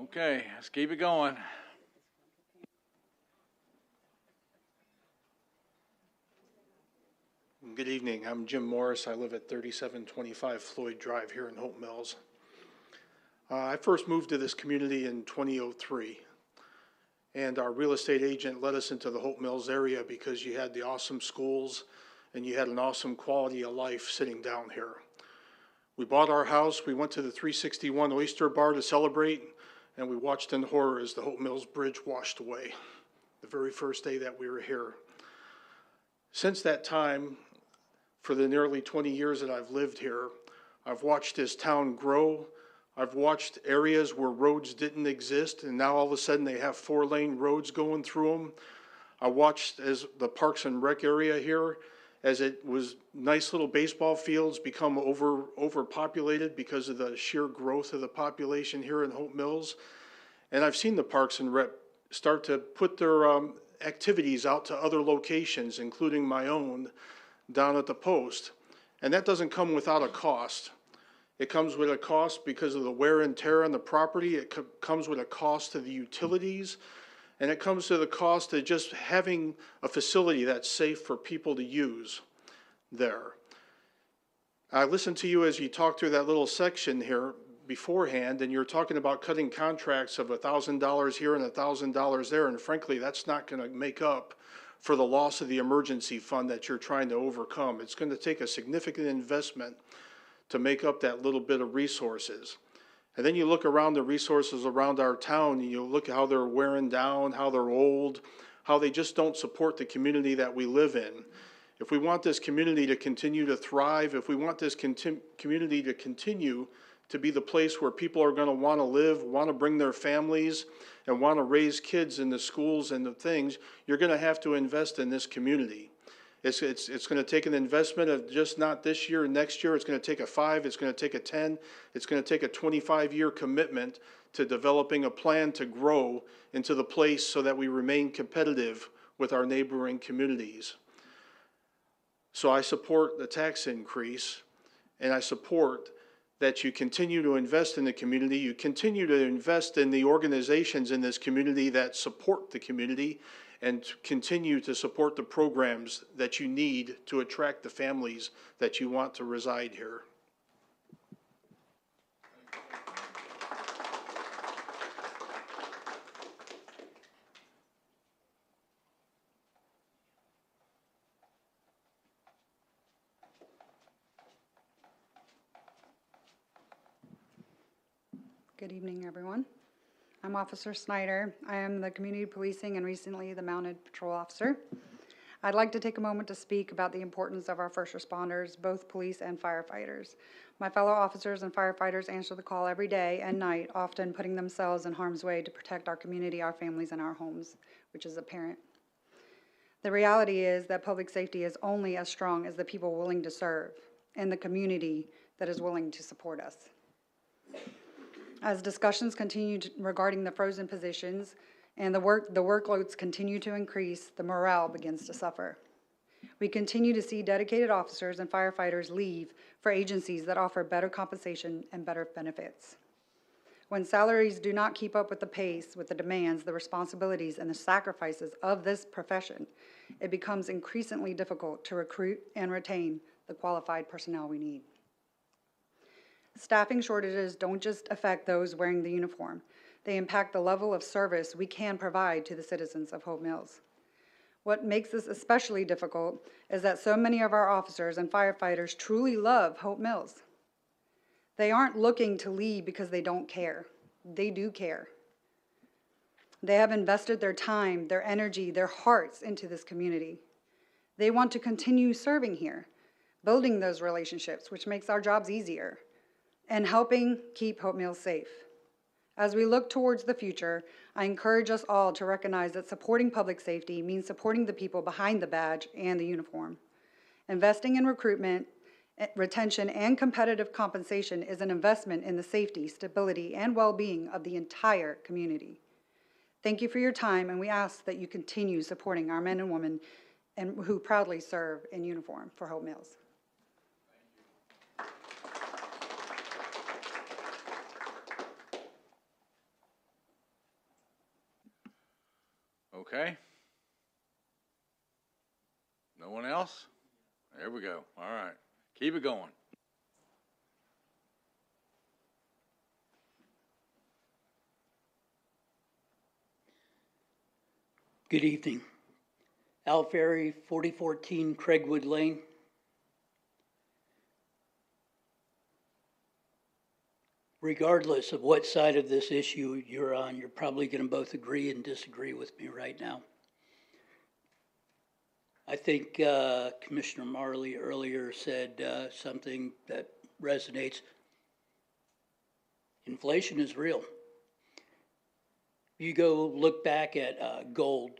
Okay, let's keep it going. Good evening. I'm Jim Morris. I live at 3725 Floyd Drive here in Hope Mills. I first moved to this community in 2003, and our real estate agent led us into the Hope Mills area because you had the awesome schools and you had an awesome quality of life sitting down here. We bought our house, we went to the 361 Oyster Bar to celebrate, and we watched in horror as the Hope Mills Bridge washed away the very first day that we were here. Since that time, for the nearly 20 years that I've lived here, I've watched this town grow. I've watched areas where roads didn't exist, and now all of a sudden they have 4-lane roads going through them. I watched as the Parks and Rec area here, as it was nice little baseball fields become overpopulated because of the sheer growth of the population here in Hope Mills. And I've seen the Parks and Rec start to put their activities out to other locations, including my own, down at the post. And that doesn't come without a cost. It comes with a cost because of the wear and tear on the property. It comes with a cost to the utilities. And it comes to the cost of just having a facility that's safe for people to use there. I listened to you as you talked through that little section here beforehand, and you're talking about cutting contracts of $1,000 here and $1,000 there, and frankly, that's not going to make up for the loss of the emergency fund that you're trying to overcome. It's going to take a significant investment to make up that little bit of resources. And then you look around the resources around our town, and you look at how they're wearing down, how they're old, how they just don't support the community that we live in. If we want this community to continue to thrive, if we want this community to continue to be the place where people are going to want to live, want to bring their families, and want to raise kids in the schools and the things, you're going to have to invest in this community. It's going to take an investment of just not this year and next year. It's going to take a 5, it's going to take a 10, it's going to take a 25-year commitment to developing a plan to grow into the place so that we remain competitive with our neighboring communities. So I support the tax increase, and I support that you continue to invest in the community, you continue to invest in the organizations in this community that support the community, and continue to support the programs that you need to attract the families that you want to reside here. Good evening, everyone. I'm Officer Snyder. I am the Community Policing and recently the Mounted Patrol Officer. I'd like to take a moment to speak about the importance of our first responders, both police and firefighters. My fellow officers and firefighters answer the call every day and night, often putting themselves in harm's way to protect our community, our families, and our homes, which is apparent. The reality is that public safety is only as strong as the people willing to serve and the community that is willing to support us. As discussions continue regarding the frozen positions and the workloads continue to increase, the morale begins to suffer. We continue to see dedicated officers and firefighters leave for agencies that offer better compensation and better benefits. When salaries do not keep up with the pace, with the demands, the responsibilities, and the sacrifices of this profession, it becomes increasingly difficult to recruit and retain the qualified personnel we need. Staffing shortages don't just affect those wearing the uniform. They impact the level of service we can provide to the citizens of Hope Mills. What makes this especially difficult is that so many of our officers and firefighters truly love Hope Mills. They aren't looking to leave because they don't care. They do care. They have invested their time, their energy, their hearts into this community. They want to continue serving here, building those relationships, which makes our jobs easier, and helping keep Hope Mills safe. As we look towards the future, I encourage us all to recognize that supporting public safety means supporting the people behind the badge and the uniform. Investing in recruitment, retention, and competitive compensation is an investment in the safety, stability, and well-being of the entire community. Thank you for your time, and we ask that you continue supporting our men and women who proudly serve in uniform for Hope Mills. Okay. No one else? There we go. All right. Keep it going. Good evening. Al Ferry, 4014 Craigwood Lane. Regardless of what side of this issue you're on, you're probably going to both agree and disagree with me right now. I think Commissioner Marley earlier said something that resonates. Inflation is real. You go look back at gold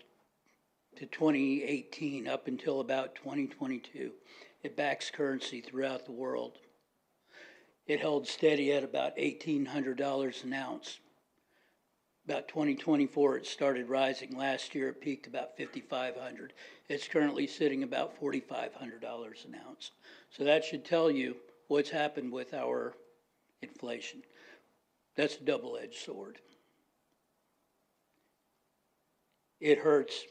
to 2018 up until about 2022. It backs currency throughout the world. It held steady at about $1,800 an ounce. About 2024, it started rising. Last year, it peaked about $5,500. It's currently sitting about $4,500 an ounce. So that should tell you what's happened with our inflation. That's a double-edged sword. It hurts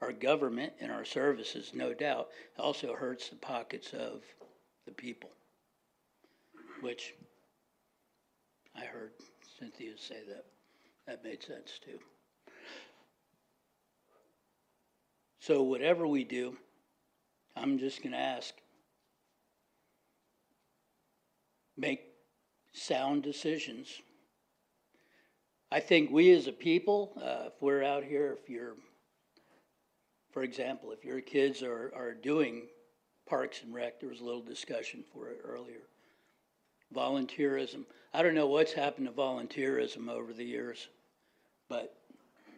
our government and our services, no doubt. It also hurts the pockets of the people, which I heard Cynthia say that. That made sense too. So whatever we do, I'm just going to ask, make sound decisions. I think we as a people, if we're out here, if you're, for example, if your kids are doing Parks and Rec, there was a little discussion for it earlier. Volunteerism. I don't know what's happened to volunteerism over the years, but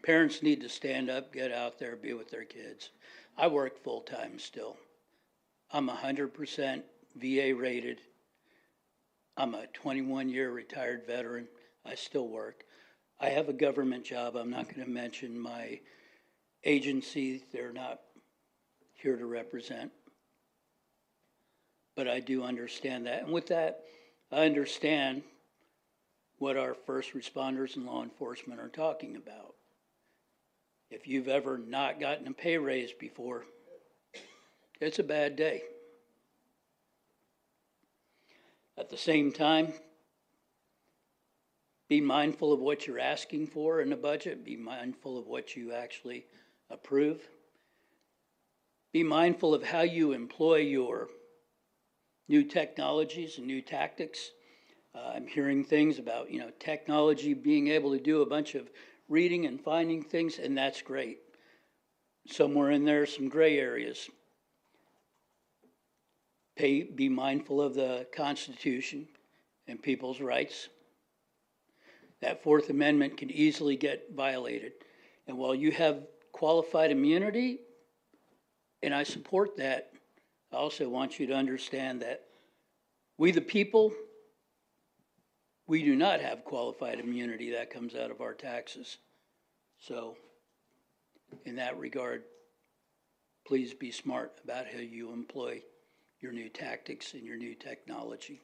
parents need to stand up, get out there, be with their kids. I work full-time still. I'm 100% VA rated. I'm a 21-year retired veteran. I still work. I have a government job. I'm not going to mention my agency. They're not here to represent. But I do understand that. And with that, I understand what our first responders and law enforcement are talking about. If you've ever not gotten a pay raise before, it's a bad day. At the same time, be mindful of what you're asking for in the budget. Be mindful of what you actually approve. Be mindful of how you employ your new technologies and new tactics. I'm hearing things about, technology being able to do a bunch of reading and finding things, and that's great. Somewhere in there, some gray areas. Be mindful of the Constitution and people's rights. That Fourth Amendment can easily get violated. And while you have qualified immunity, and I support that. I also want you to understand that we, the people, we do not have qualified immunity that comes out of our taxes. So, in that regard, please be smart about how you employ your new tactics and your new technology.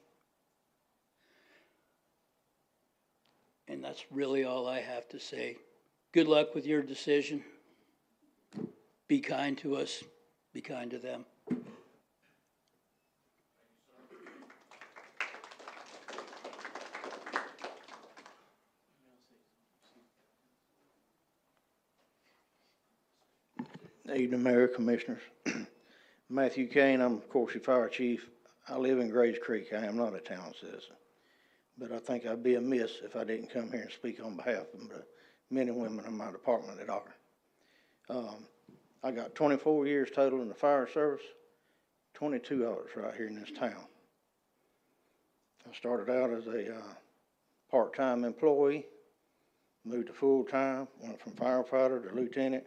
And that's really all I have to say. Good luck with your decision. Be kind to us, be kind to them. Evening, Mayor, Commissioners. Matthew Kane, I'm of course your fire chief. I live in Grays Creek. I am not a town citizen. But I think I'd be amiss if I didn't come here and speak on behalf of the men and women in my department that are. I got 24 years total in the fire service, 22 hours right here in this town. I started out as a part-time employee, moved to full-time, went from firefighter to lieutenant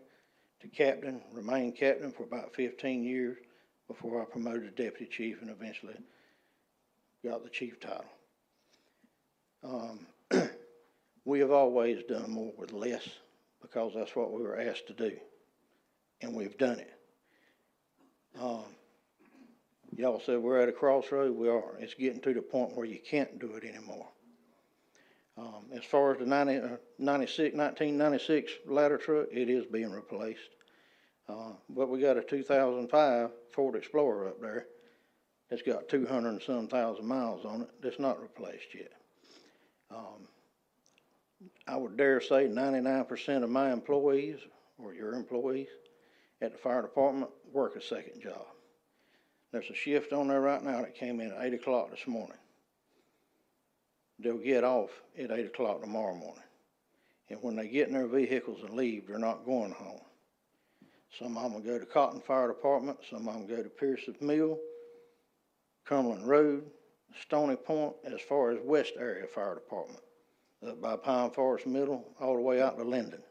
to captain, remained captain for about 15 years before I promoted to deputy chief and eventually got the chief title. We have always done more with less because that's what we were asked to do, and we've done it. Y'all said we're at a crossroad. We are. It's getting to the point where you can't do it anymore. As far as the 1996 ladder truck, it is being replaced. But we got a 2005 Ford Explorer up there that's got 200 and some thousand miles on it that's not replaced yet. I would dare say 99% of my employees, or your employees, at the fire department work a second job. There's a shift on there right now that came in at 8 o'clock this morning. They'll get off at 8 o'clock tomorrow morning. And when they get in their vehicles and leave, they're not going home. Some of them will go to Cotton Fire Department, some of them go to Pearson Mill, Cumberland Road, Stony Point, as far as West Area Fire Department, up by Pine Forest Middle, all the way out to Linden.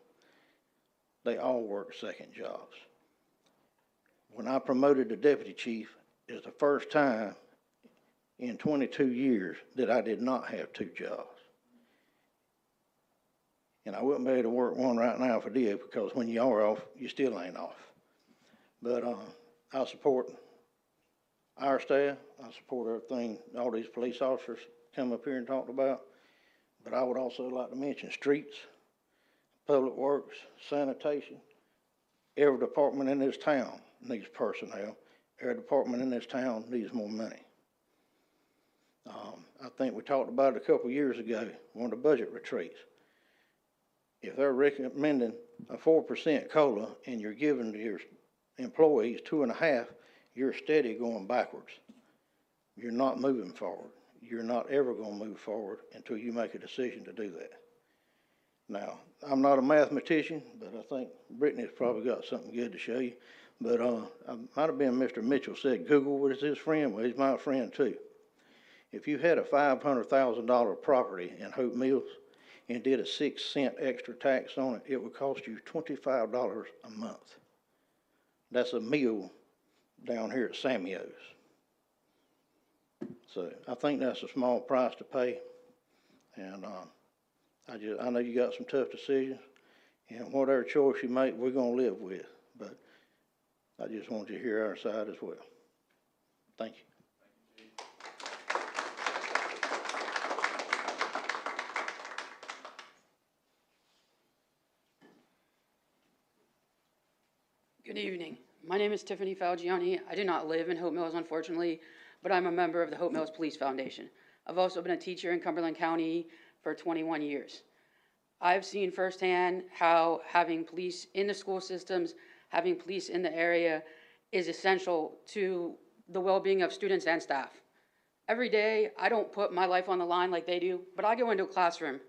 They all work second jobs. When I promoted to deputy chief, it's the first time in 22 years that I did not have two jobs. And I wouldn't be able to work one right now if I did, because when you are off, you still ain't off. But I support our staff. I support everything all these police officers come up here and talked about. But I would also like to mention streets, public works, sanitation. Every department in this town needs personnel. Every department in this town needs more money. I think we talked about it a couple of years ago, one of the budget retreats. If they're recommending a 4% COLA and you're giving your employees 2.5%, you're steady going backwards. You're not moving forward. You're not ever going to move forward until you make a decision to do that. Now, I'm not a mathematician, but I think Brittany's probably got something good to show you. But I might have been Mr. Mitchell said Google was his friend. Well, he's my friend too. If you had a $500,000 property in Hope Mills and did a 6-cent extra tax on it, it would cost you $25 a month. That's a meal down here at Samuel's. So I think that's a small price to pay. And I know you got some tough decisions, and whatever choice you make, we're going to live with. But I just want you to hear our side as well. Thank you. Good evening. My name is Tiffany Falgione. I do not live in Hope Mills, unfortunately, but I'm a member of the Hope Mills Police Foundation. I've also been a teacher in Cumberland County for 21 years. I've seen firsthand how having police in the school systems, having police in the area is essential to the well-being of students and staff. Every day, I don't put my life on the line like they do, but I go into a classroom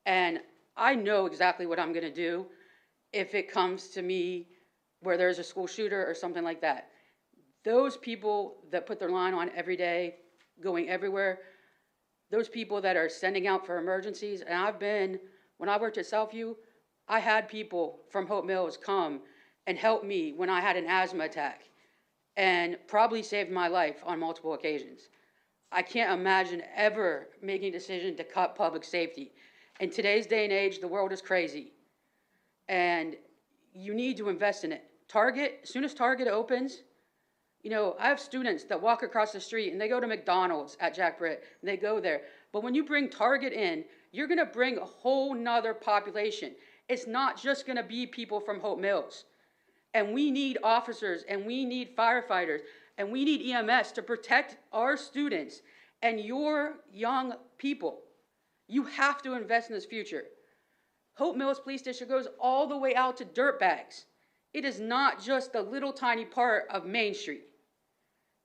and I know exactly what I'm gonna do if it comes to me where there's a school shooter or something like that. Those people that put their line on every day, going everywhere, those people that are sending out for emergencies, and when I worked at Southview, I had people from Hope Mills come and help me when I had an asthma attack. and probably saved my life on multiple occasions. I can't imagine ever making a decision to cut public safety. In today's day and age, the world is crazy, and you need to invest in it. Target, as soon as Target opens, you know, I have students that walk across the street and they go to McDonald's at Jack Britt and they go there. But when you bring Target in, you're gonna bring a whole nother population. It's not just gonna be people from Hope Mills. And we need officers and we need firefighters and we need EMS to protect our students and your young people. You have to invest in this future. Hope Mills Police District goes all the way out to Dirtbags. It is not just a little tiny part of Main Street.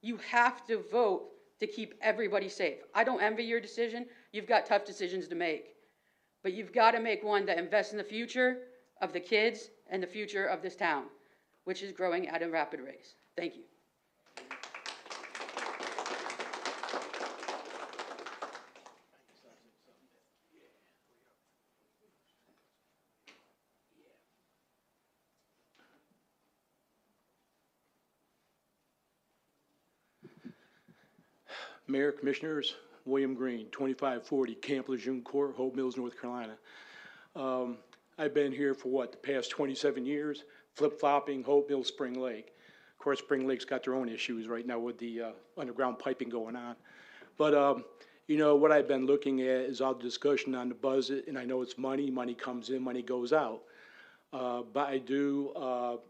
You have to vote to keep everybody safe. I don't envy your decision. You've got tough decisions to make. But you've got to make one that invests in the future of the kids and the future of this town, which is growing at a rapid rate. Thank you. Mayor, Commissioners, William Green, 2540 Camp Lejeune Court, Hope Mills, North Carolina. I've been here for the past 27 years, flip-flopping Hope Mills, Spring Lake. Of course, Spring Lake's got their own issues right now with the underground piping going on. But, you know, what I've been looking at is all the discussion on the budget, and I know it's money comes in, money goes out. But I do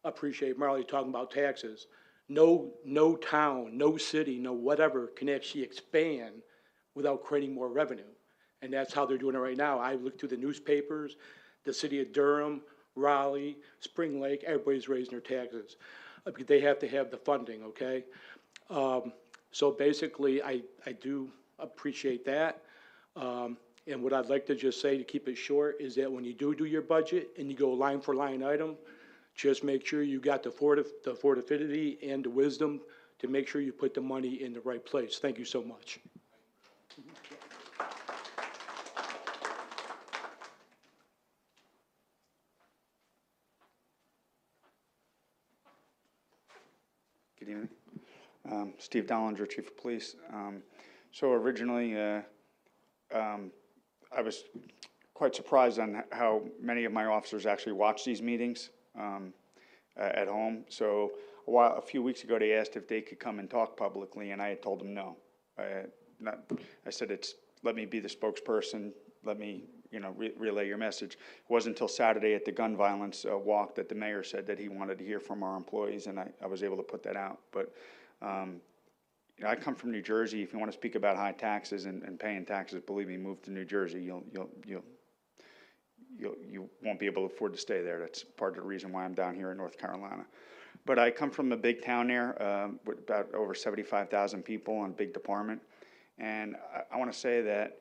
appreciate Marley talking about taxes. No town, no city, no whatever can actually expand without creating more revenue. And that's how they're doing it right now. I look through the newspapers, the city of Durham, Raleigh, Spring Lake, everybody's raising their taxes. They have to have the funding, okay? So basically, I do appreciate that. And what I'd like to just say to keep it short is that when you do your budget and you go line for line item, just make sure you got the fortification and the wisdom to make sure you put the money in the right place. Thank you so much. Good evening. Steve Dollinger, Chief of Police. So originally, I was quite surprised on how many of my officers actually watch these meetings at home. So a few weeks ago, they asked if they could come and talk publicly, and I had told them no. I said, let me be the spokesperson, let me relay your message. It wasn't until Saturday at the gun violence walk that the mayor said that he wanted to hear from our employees, and I was able to put that out. But I come from New Jersey. If you want to speak about high taxes and paying taxes, believe me, move to New Jersey. You won't be able to afford to stay there. That's part of the reason why I'm down here in North Carolina. But I come from a big town there with about over 75,000 people and a big department. And I want to say that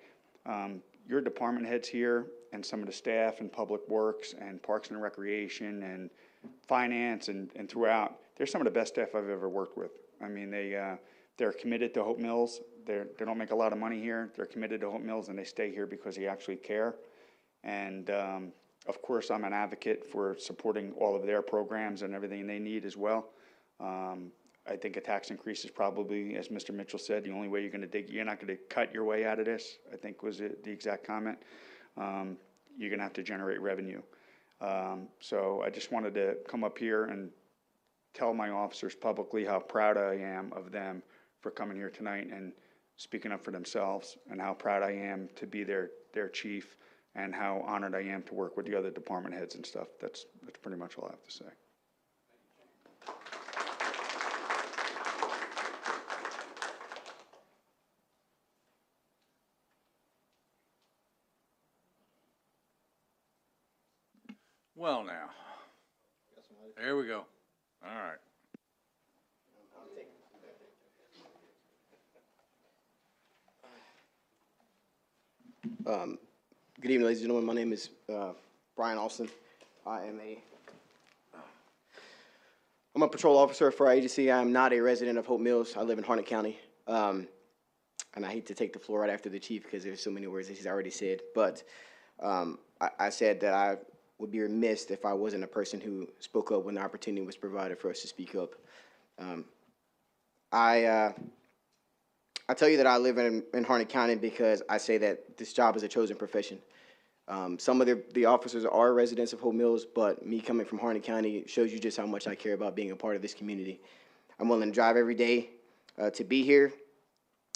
your department heads here and some of the staff in Public Works and Parks and Recreation and Finance and throughout, they're some of the best staff I've ever worked with. I mean, they're committed to Hope Mills. They don't make a lot of money here. They're committed to Hope Mills, and they stay here because they actually care. And of course, I'm an advocate for supporting all of their programs and everything they need as well. I think a tax increase is probably, as Mr. Mitchell said, the only way you're not going to cut your way out of this, I think was the exact comment. You're going to have to generate revenue. So I just wanted to come up here and tell my officers publicly how proud I am of them for coming here tonight and speaking up for themselves, and how proud I am to be their chief, and how honored I am to work with the other department heads and stuff. That's pretty much all I have to say. Well, now, there we go. All right. Good evening, ladies and gentlemen. My name is Brian Austin. I'm a patrol officer for our agency. I'm not a resident of Hope Mills. I live in Harnett County. And I hate to take the floor right after the chief because there's so many words that he's already said. But I said that I would be remiss if I wasn't a person who spoke up when the opportunity was provided for us to speak up. I tell you that I live in Harnett County because I say that this job is a chosen profession. Some of the officers are residents of Hope Mills, but me coming from Harnett County shows you just how much I care about being a part of this community. I'm willing to drive every day to be here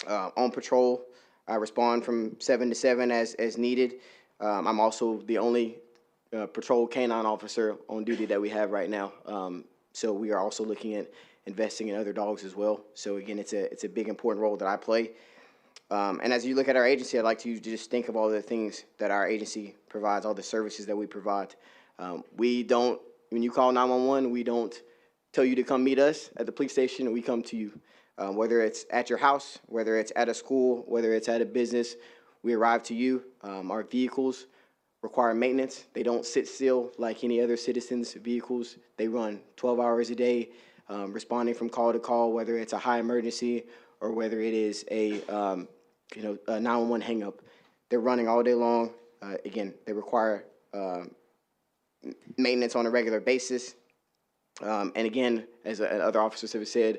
on patrol. I respond from 7 to 7 as needed. I'm also the only patrol canine officer on duty that we have right now. So we are also looking at investing in other dogs as well. So again, it's a big important role that I play. And as you look at our agency, I'd like to just think of all the things that our agency provides, all the services that we provide. We don't, when you call 911, we don't tell you to come meet us at the police station. We come to you, whether it's at your house, whether it's at a school, whether it's at a business, we arrive to you. Our vehicles require maintenance. They don't sit still like any other citizens' vehicles. They run 12 hours a day, responding from call to call, whether it's a high emergency or whether it is a 911 hang-up. They're running all day long. Again, they require maintenance on a regular basis. And again, as other officers have said,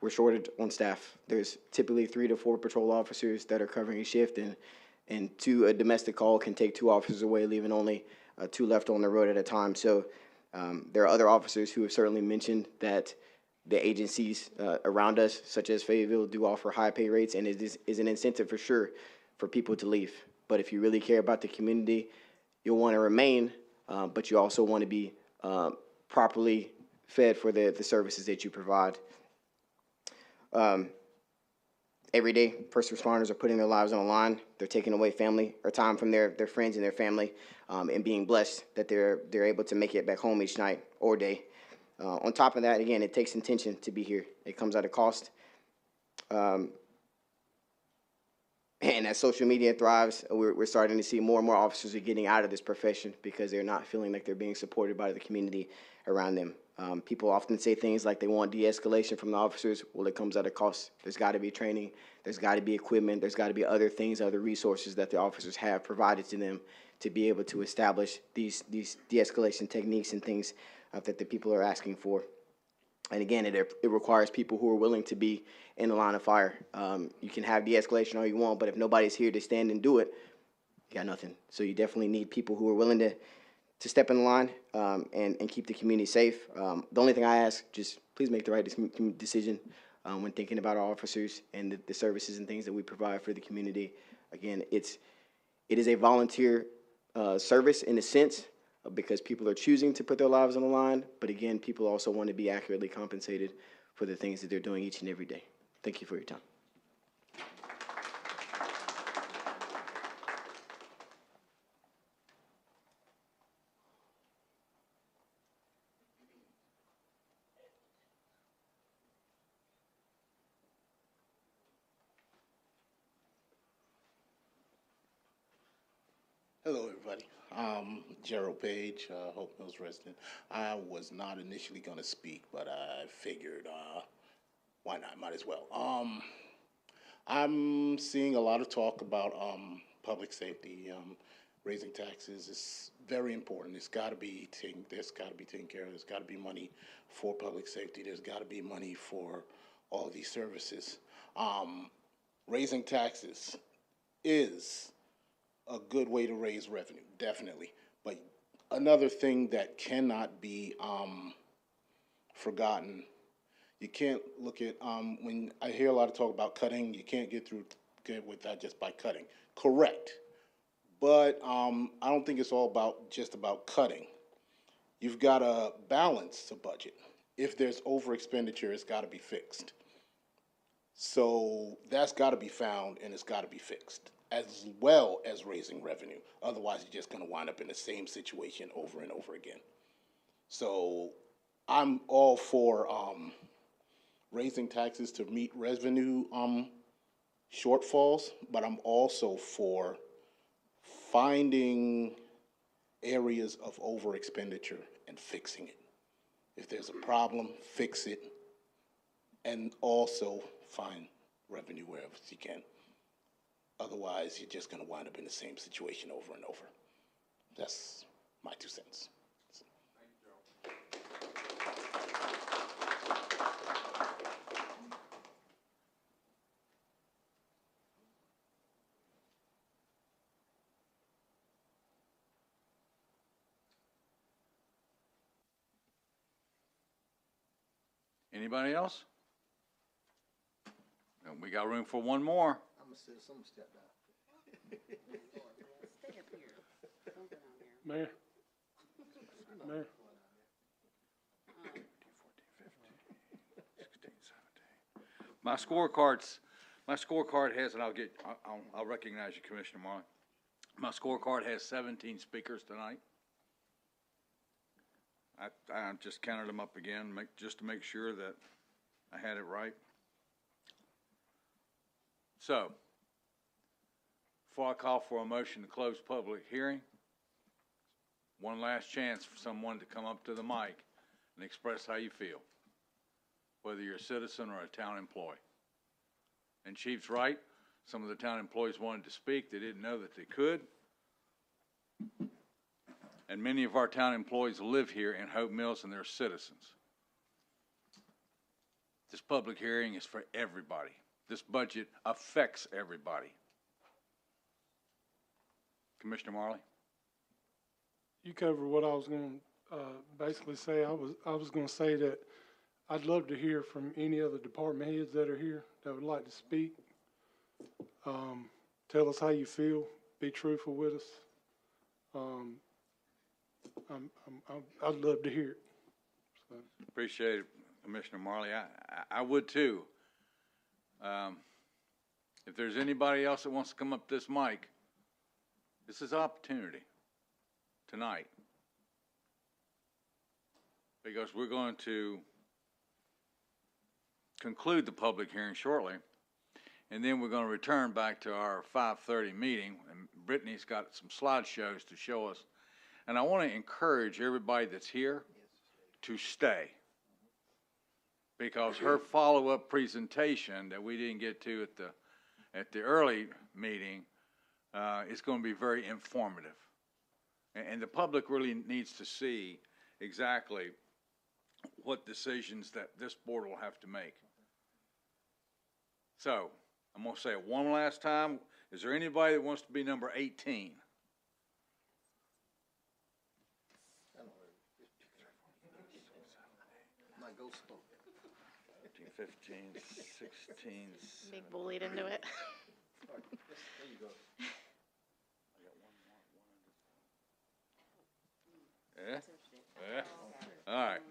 we're shorted on staff. There's typically 3 to 4 patrol officers that are covering a shift, and a domestic call can take 2 officers away, leaving only 2 left on the road at a time. So there are other officers who have certainly mentioned that the agencies around us, such as Fayetteville, do offer high pay rates, and it is an incentive for sure for people to leave. But if you really care about the community, you'll want to remain, but you also want to be properly fed for the services that you provide. Every day, first responders are putting their lives on the line. They're taking away family or time from their friends and their family, and being blessed that they're able to make it back home each night or day. On top of that, again, it takes intention to be here. It comes at a cost. And as social media thrives, we're starting to see more and more officers are getting out of this profession because they're not feeling like they're being supported by the community around them. People often say things like they want de-escalation from the officers. Well, it comes at a cost. There's got to be training. There's got to be equipment. There's got to be other things, other resources that the officers have provided to them to be able to establish these de-escalation techniques and things that the people are asking for. And again, it requires people who are willing to be in the line of fire. You can have de-escalation all you want, but if nobody's here to stand and do it, you got nothing. So you definitely need people who are willing to step in the line and keep the community safe. The only thing I ask, just please make the right decision when thinking about our officers and the services and things that we provide for the community. Again, it is a volunteer service in a sense, because people are choosing to put their lives on the line, but again, people also want to be accurately compensated for the things that they're doing each and every day. Thank you for your time. Hello, everybody. Gerald Page, Hope Mills resident. I was not initially going to speak, but I figured, why not? Might as well. I'm seeing a lot of talk about public safety. Raising taxes is very important. It's got to be taken. There's got to be taken care of. There's got to be money for public safety. There's got to be money for all of these services. Raising taxes is a good way to raise revenue, definitely. But another thing that cannot be forgotten, you can't look at, when I hear a lot of talk about cutting, you can't get with that just by cutting. Correct. But I don't think it's all just about cutting. You've got to balance the budget. If there's over expenditure, it's got to be fixed. So that's got to be found, and it's got to be fixed, as well as raising revenue. Otherwise, you're just going to wind up in the same situation over and over again. So I'm all for raising taxes to meet revenue shortfalls, but I'm also for finding areas of over expenditure and fixing it. If there's a problem, fix it, and also find revenue wherever you can. Otherwise, you're just going to wind up in the same situation over and over. That's my 2 cents. Anybody else? And we got room for one more. I'm gonna sit, someone step down. Mayor? Mayor? My scorecard has, and I'll recognize you, Commissioner Marley. My scorecard has 17 speakers tonight. I just counted them up again, just to make sure that I had it right. So, before I call for a motion to close public hearing, one last chance for someone to come up to the mic and express how you feel, whether you're a citizen or a town employee. And Chief's right, some of the town employees wanted to speak, they didn't know that they could. And many of our town employees live here in Hope Mills and they're citizens. This public hearing is for everybody. This budget affects everybody. Commissioner Marley? You covered what I was going to basically say. I was going to say that I'd love to hear from any other department heads that are here that would like to speak. Tell us how you feel. Be truthful with us. I'd love to hear it. So. Appreciate it, Commissioner Marley. I would too. If there's anybody else that wants to come up to this mic, this is opportunity tonight. Because we're going to conclude the public hearing shortly, and then we're going to return back to our 5:30 meeting, and Brittany's got some slideshows to show us. And I want to encourage everybody that's here to stay, because her follow-up presentation that we didn't get to at the early meeting is going to be very informative. And the public really needs to see exactly what decisions that this board will have to make. So, I'm going to say it one last time. Is there anybody that wants to be number 18? Might go slow. 15, 16. Big bullied into it. There you go. Yeah? Yeah? All right.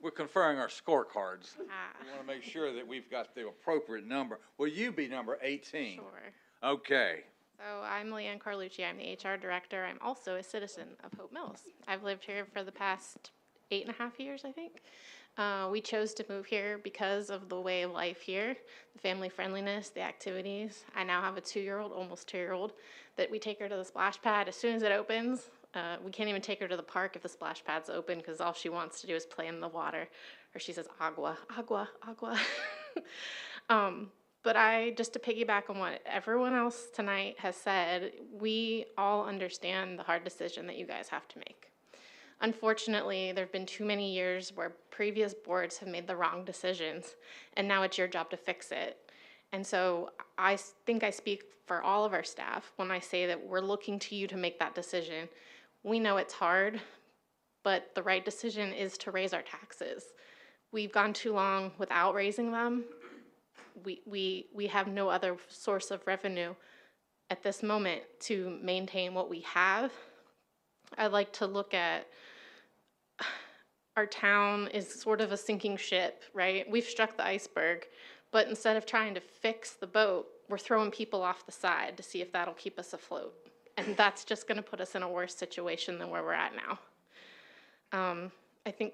We're conferring our scorecards. We want to make sure that we've got the appropriate number. Will you be number 18? Sure. Okay. So I'm Leanne Carlucci. I'm the HR director. I'm also a citizen of Hope Mills. I've lived here for the past 8.5 years, I think. We chose to move here because of the way of life here, the family friendliness, the activities. I now have a 2-year-old, almost 2-year-old, that we take her to the splash pad as soon as it opens. We can't even take her to the park if the splash pad's open because all she wants to do is play in the water. Or she says, agua, agua, agua. But just to piggyback on what everyone else tonight has said, we all understand the hard decision that you guys have to make. Unfortunately, there have been too many years where previous boards have made the wrong decisions, and now it's your job to fix it. And so I think I speak for all of our staff when I say that we're looking to you to make that decision. We know it's hard, but the right decision is to raise our taxes. We've gone too long without raising them. We have no other source of revenue at this moment to maintain what we have. I'd like to look at our town is sort of a sinking ship, right? We've struck the iceberg, but instead of trying to fix the boat, we're throwing people off the side to see if that'll keep us afloat. And that's just gonna put us in a worse situation than where we're at now. I think,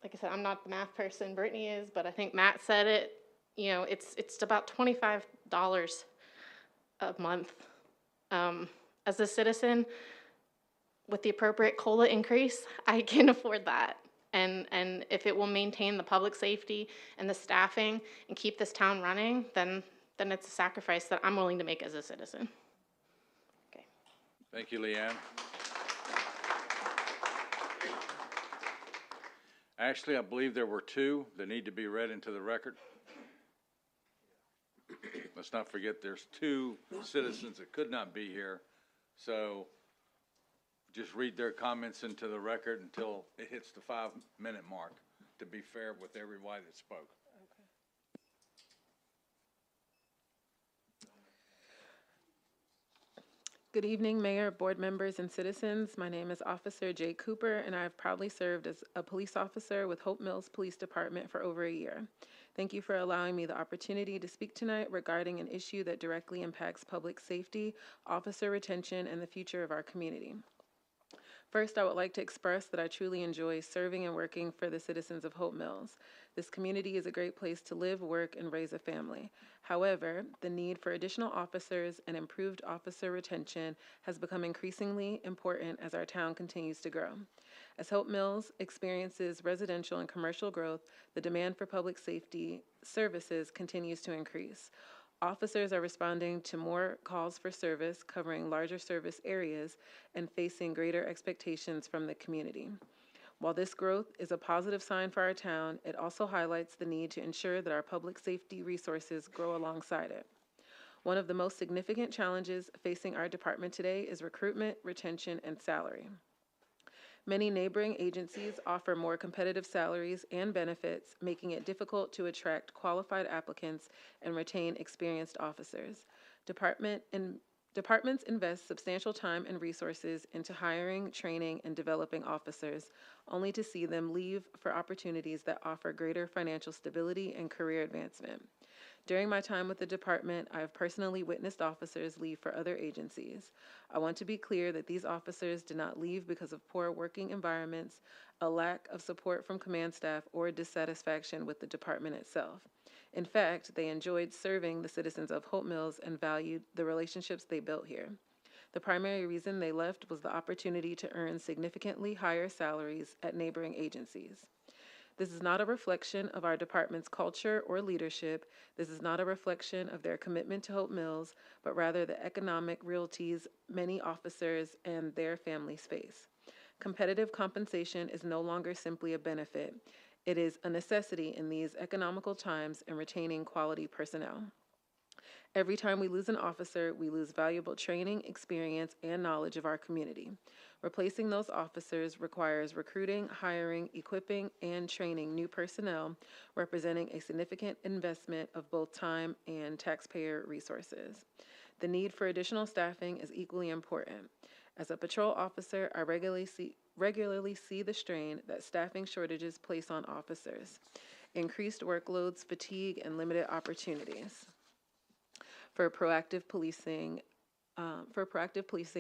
like I said, I'm not the math person, Brittany is, but I think Matt said it, you know, it's about $25 a month. As a citizen, with the appropriate COLA increase, I can afford that. And if it will maintain the public safety and the staffing and keep this town running, then it's a sacrifice that I'm willing to make as a citizen. Okay. Thank you, Leanne. Ashley, I believe there were 2 that need to be read into the record. Let's not forget there's 2 citizens that could not be here. So just read their comments into the record until it hits the 5-minute mark. to be fair with everybody that spoke. Good evening, Mayor, board members, and citizens. My name is Officer Jay Cooper, and I have proudly served as a police officer with Hope Mills Police Department for over a year. Thank you for allowing me the opportunity to speak tonight regarding an issue that directly impacts public safety, officer retention, and the future of our community. First, I would like to express that I truly enjoy serving and working for the citizens of Hope Mills. This community is a great place to live, work, and raise a family. However, the need for additional officers and improved officer retention has become increasingly important as our town continues to grow. As Hope Mills experiences residential and commercial growth, the demand for public safety services continues to increase. Officers are responding to more calls for service, covering larger service areas, and facing greater expectations from the community. While this growth is a positive sign for our town, it also highlights the need to ensure that our public safety resources grow alongside it. One of the most significant challenges facing our department today is recruitment, retention, and salary. Many neighboring agencies offer more competitive salaries and benefits, making it difficult to attract qualified applicants and retain experienced officers. Departments invest substantial time and resources into hiring, training, and developing officers, only to see them leave for opportunities that offer greater financial stability and career advancement. During my time with the department, I have personally witnessed officers leave for other agencies. I want to be clear that these officers did not leave because of poor working environments, a lack of support from command staff, or dissatisfaction with the department itself. In fact, they enjoyed serving the citizens of Hope Mills and valued the relationships they built here. The primary reason they left was the opportunity to earn significantly higher salaries at neighboring agencies. This is not a reflection of our department's culture or leadership. This is not a reflection of their commitment to Hope Mills, but rather the economic realities many officers and their families face. Competitive compensation is no longer simply a benefit. It is a necessity in these economical times in retaining quality personnel. Every time we lose an officer, we lose valuable training, experience, and knowledge of our community. Replacing those officers requires recruiting, hiring, equipping, and training new personnel, representing a significant investment of both time and taxpayer resources. The need for additional staffing is equally important. As a patrol officer, I regularly see the strain that staffing shortages place on officers, increased workloads, fatigue, and limited opportunities for proactive policing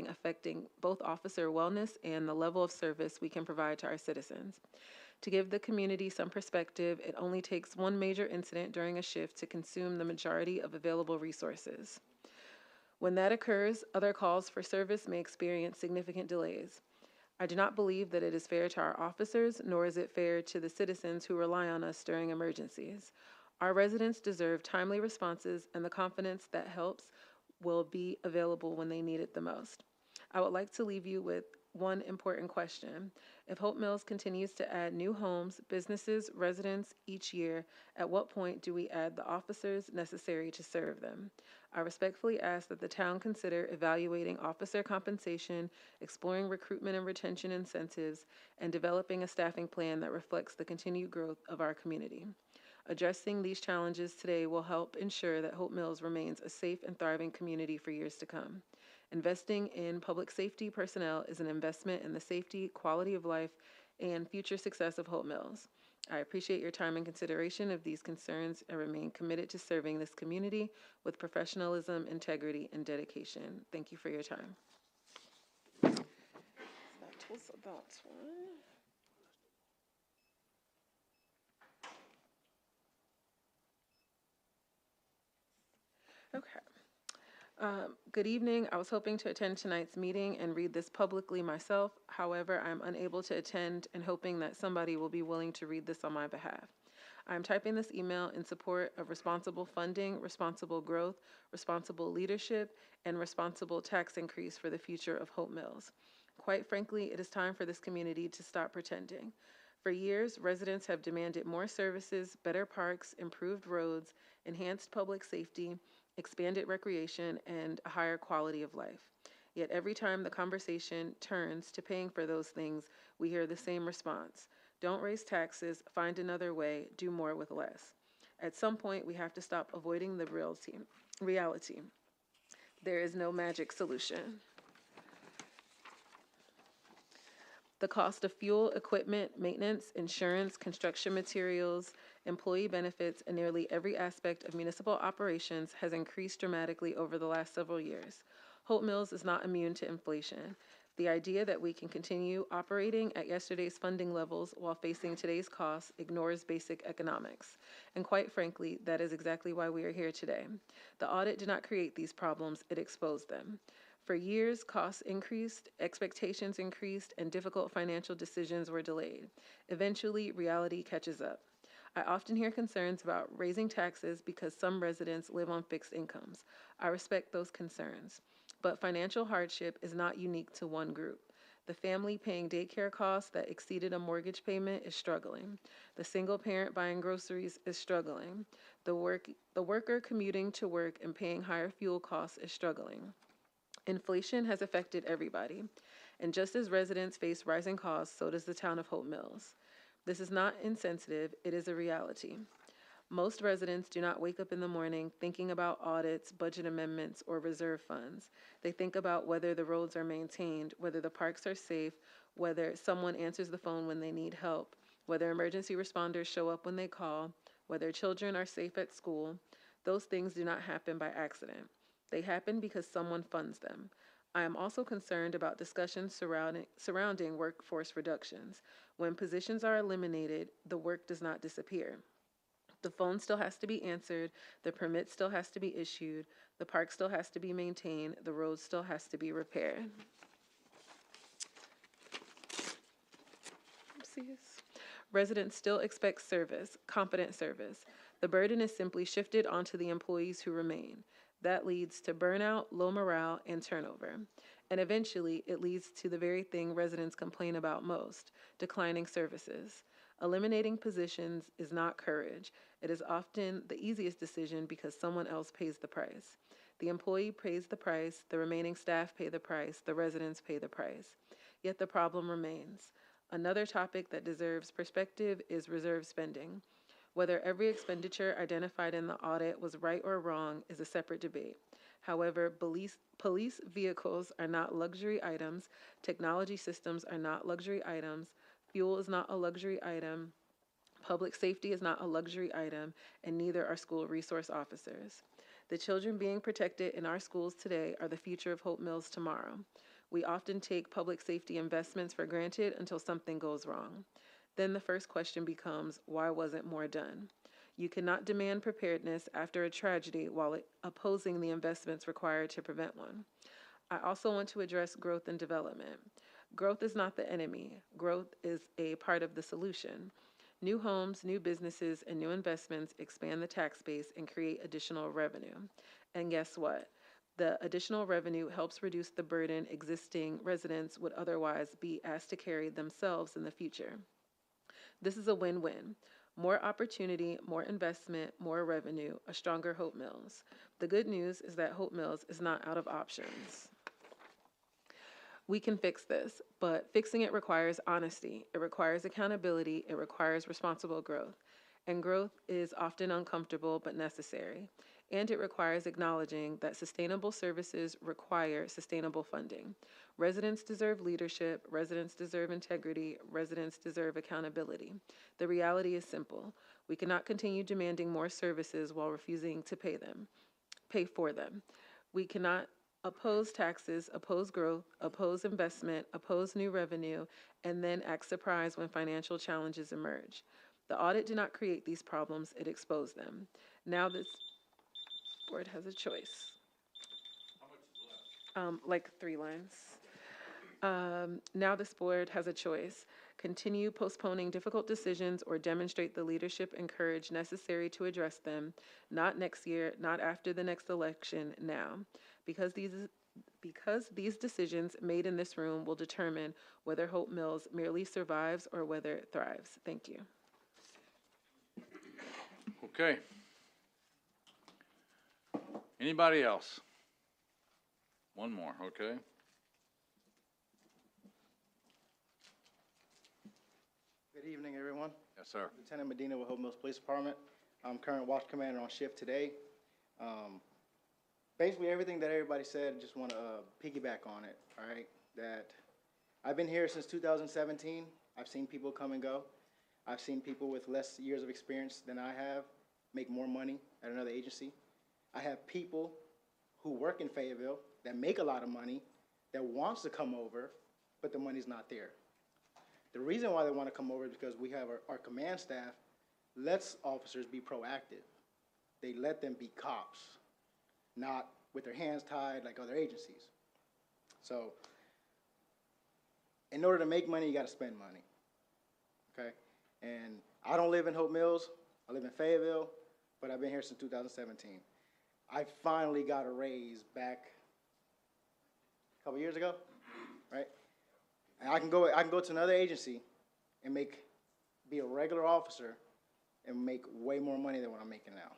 affecting both officer wellness and the level of service we can provide to our citizens. To give the community some perspective, it only takes one major incident during a shift to consume the majority of available resources. When that occurs, other calls for service may experience significant delays. I do not believe that it is fair to our officers, nor is it fair to the citizens who rely on us during emergencies. Our residents deserve timely responses and the confidence that helps will be available when they need it the most. I would like to leave you with one important question. If Hope Mills continues to add new homes, businesses, residents each year, at what point do we add the officers necessary to serve them? I respectfully ask that the town consider evaluating officer compensation, exploring recruitment and retention incentives, and developing a staffing plan that reflects the continued growth of our community. Addressing these challenges today will help ensure that Hope Mills remains a safe and thriving community for years to come. Investing in public safety personnel is an investment in the safety, quality of life, and future success of Hope Mills. I appreciate your time and consideration of these concerns and remain committed to serving this community with professionalism, integrity, and dedication. Thank you for your time. That was about one. Okay. Good evening. I was hoping to attend tonight's meeting and read this publicly myself. However, I'm unable to attend and hoping that somebody will be willing to read this on my behalf. I'm typing this email in support of responsible funding, responsible growth, responsible leadership, and responsible tax increase for the future of Hope Mills. Quite frankly, it is time for this community to stop pretending. For years, residents have demanded more services, better parks, improved roads, enhanced public safety, expanded recreation, and a higher quality of life. Yet every time the conversation turns to paying for those things, we hear the same response. Don't raise taxes, find another way, do more with less. At some point, we have to stop avoiding the reality. There is no magic solution. The cost of fuel, equipment, maintenance, insurance, construction materials, employee benefits, and nearly every aspect of municipal operations has increased dramatically over the last several years. Hope Mills is not immune to inflation. The idea that we can continue operating at yesterday's funding levels while facing today's costs ignores basic economics. And quite frankly, that is exactly why we are here today. The audit did not create these problems, it exposed them. For years, costs increased, expectations increased, and difficult financial decisions were delayed. Eventually, reality catches up. I often hear concerns about raising taxes because some residents live on fixed incomes. I respect those concerns. But financial hardship is not unique to one group. The family paying daycare costs that exceeded a mortgage payment is struggling. The single parent buying groceries is struggling. The worker commuting to work and paying higher fuel costs is struggling. Inflation has affected everybody. And just as residents face rising costs, so does the town of Hope Mills. This is not insensitive, it is a reality. Most residents do not wake up in the morning thinking about audits, budget amendments, or reserve funds. They think about whether the roads are maintained, whether the parks are safe, whether someone answers the phone when they need help, whether emergency responders show up when they call, whether children are safe at school. Those things do not happen by accident. They happen because someone funds them. I am also concerned about discussions surrounding workforce reductions. When positions are eliminated, the work does not disappear. The phone still has to be answered, the permit still has to be issued, the park still has to be maintained, the road still has to be repaired. Oopsies. Residents still expect service, competent service. The burden is simply shifted onto the employees who remain. That leads to burnout, low morale, and turnover. And eventually, it leads to the very thing residents complain about most, declining services. Eliminating positions is not courage. It is often the easiest decision because someone else pays the price. The employee pays the price, the remaining staff pay the price, the residents pay the price. Yet the problem remains. Another topic that deserves perspective is reserve spending. Whether every expenditure identified in the audit was right or wrong is a separate debate. However, police vehicles are not luxury items, technology systems are not luxury items, fuel is not a luxury item, public safety is not a luxury item, and neither are school resource officers. The children being protected in our schools today are the future of Hope Mills tomorrow. We often take public safety investments for granted until something goes wrong. Then the first question becomes, why wasn't more done? You cannot demand preparedness after a tragedy while opposing the investments required to prevent one. I also want to address growth and development. Growth is not the enemy. Growth is a part of the solution. New homes, new businesses, and new investments expand the tax base and create additional revenue. And guess what? The additional revenue helps reduce the burden existing residents would otherwise be asked to carry themselves in the future. This is a win-win. More opportunity, more investment, more revenue, a stronger Hope Mills. The good news is that Hope Mills is not out of options. We can fix this, but fixing it requires honesty. It requires accountability. It requires responsible growth. And growth is often uncomfortable but necessary. And it requires acknowledging that sustainable services require sustainable funding. Residents deserve leadership. Residents deserve integrity. Residents deserve accountability. The reality is simple. We cannot continue demanding more services while refusing to pay for them. We cannot oppose taxes, oppose growth, oppose investment, oppose new revenue, and then act surprised when financial challenges emerge. The audit did not create these problems, it exposed them. Now this board has a choice. How much is left? Like 3 lines. Now this board has a choice. Continue postponing difficult decisions or demonstrate the leadership and courage necessary to address them, not next year, not after the next election, now. Because these decisions made in this room will determine whether Hope Mills merely survives or whether it thrives. Thank you. Okay. Anybody else? One more, okay. Good evening, everyone. Yes, sir. Lieutenant Medina with Hope Mills Police Department. I'm current watch commander on shift today. Basically, everything that everybody said, just want to piggyback on it, all right? That I've been here since 2017. I've seen people come and go. I've seen people with less years of experience than I have make more money at another agency. I have people who work in Fayetteville that make a lot of money, that wants to come over, but the money's not there. The reason why they want to come over is because we have our command staff lets officers be proactive. They let them be cops, not with their hands tied like other agencies. So in order to make money, you got to spend money, okay? And I don't live in Hope Mills. I live in Fayetteville, but I've been here since 2017. I finally got a raise back a couple years ago, right? And I can go to another agency and be a regular officer and make way more money than what I'm making now.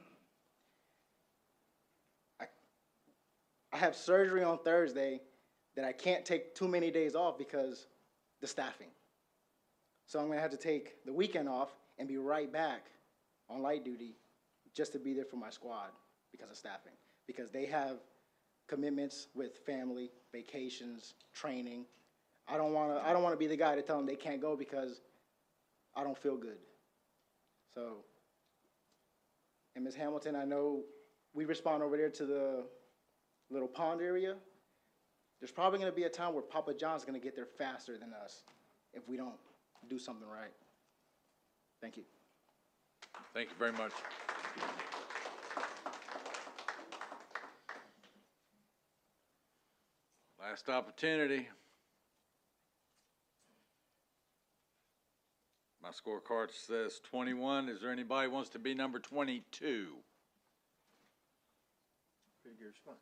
I have surgery on Thursday that I can't take too many days off because the staffing. So I'm gonna have to take the weekend off and be right back on light duty just to be there for my squad because of staffing. Because they have commitments with family, vacations, training. I don't wanna be the guy to tell them they can't go because I don't feel good. So, and Ms. Hamilton, I know we respond over there to the little pond area. There's probably gonna be a time where Papa John's gonna get there faster than us if we don't do something right. Thank you. Thank you very much. Last opportunity. My scorecard says 21. Is there anybody who wants to be number 22? Figures much.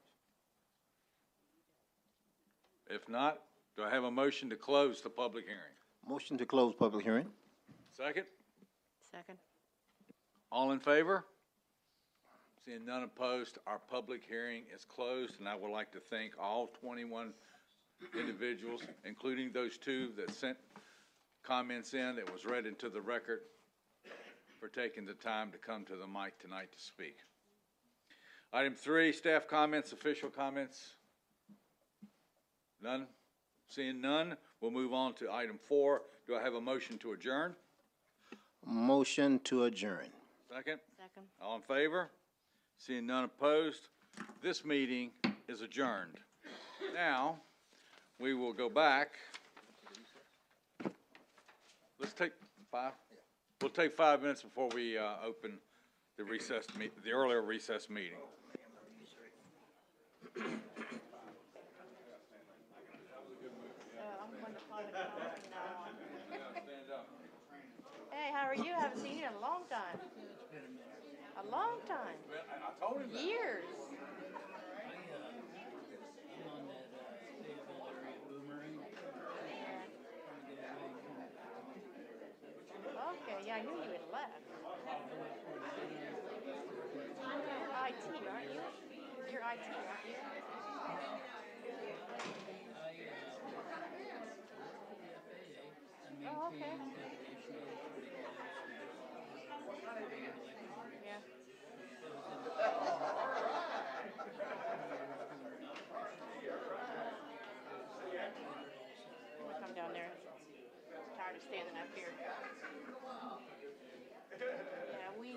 If not, do I have a motion to close the public hearing? Motion to close public hearing. Second? Second. All in favor? Seeing none opposed, our public hearing is closed, and I would like to thank all 21 individuals, including those two that sent comments in that was read into the record, for taking the time to come to the mic tonight to speak. Item 3, staff comments, official comments. None? Seeing none, we'll move on to item 4. Do I have a motion to adjourn? Motion to adjourn. Second? Second. All in favor? Seeing none opposed, this meeting is adjourned. Now, we will go back. Let's take 5. We'll take 5 minutes before we open the the earlier recess meeting. Hey, how are you? I haven't seen you in a long time. A long time. I told him that. Years. Okay, yeah, I knew you had left. You're IT, aren't you? You're IT, aren't you? Oh, okay. Yeah. I'm gonna come down there. I'm tired of standing up here. Yeah, we,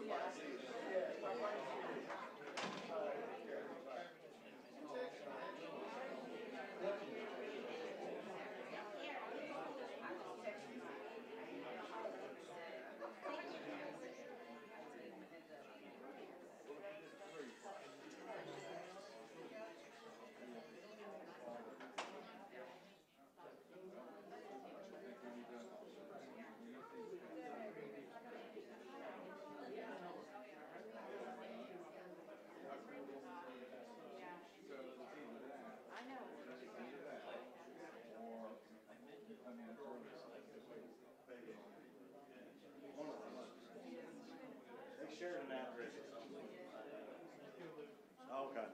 They shared an address or something. Okay.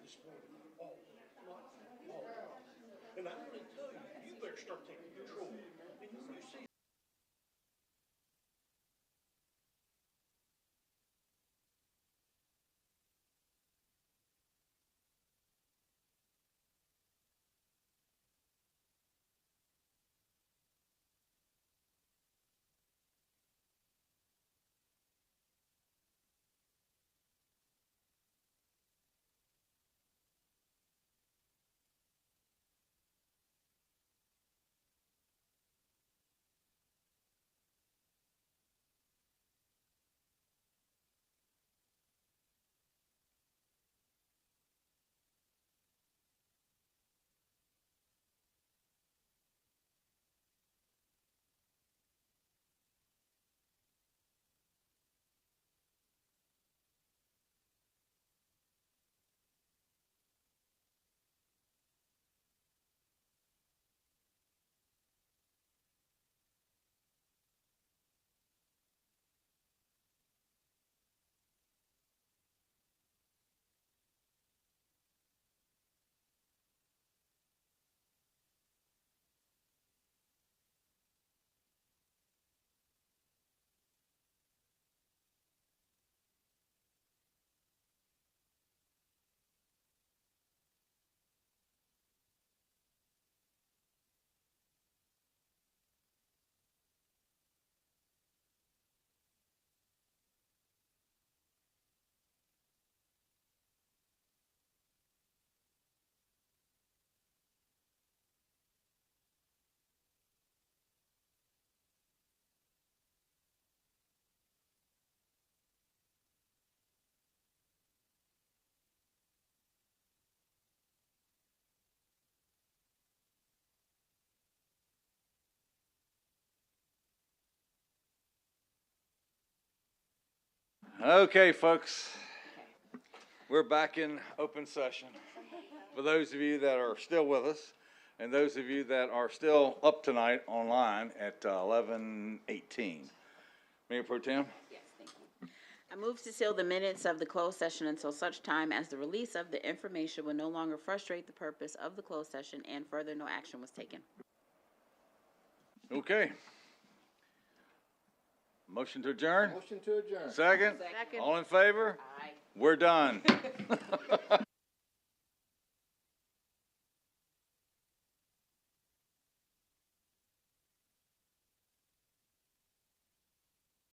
this morning. And I'm gonna tell you, you better start taking control. And you see Okay, folks, we're back in open session. For those of you that are still with us, and those of you that are still up tonight online at 11:18. Mayor Pro Tem? Yes, thank you. I move to seal the minutes of the closed session until such time as the release of the information will no longer frustrate the purpose of the closed session and further no action was taken. Okay. Motion to adjourn? Motion to adjourn. Second? Second. All in favor? Aye. We're done.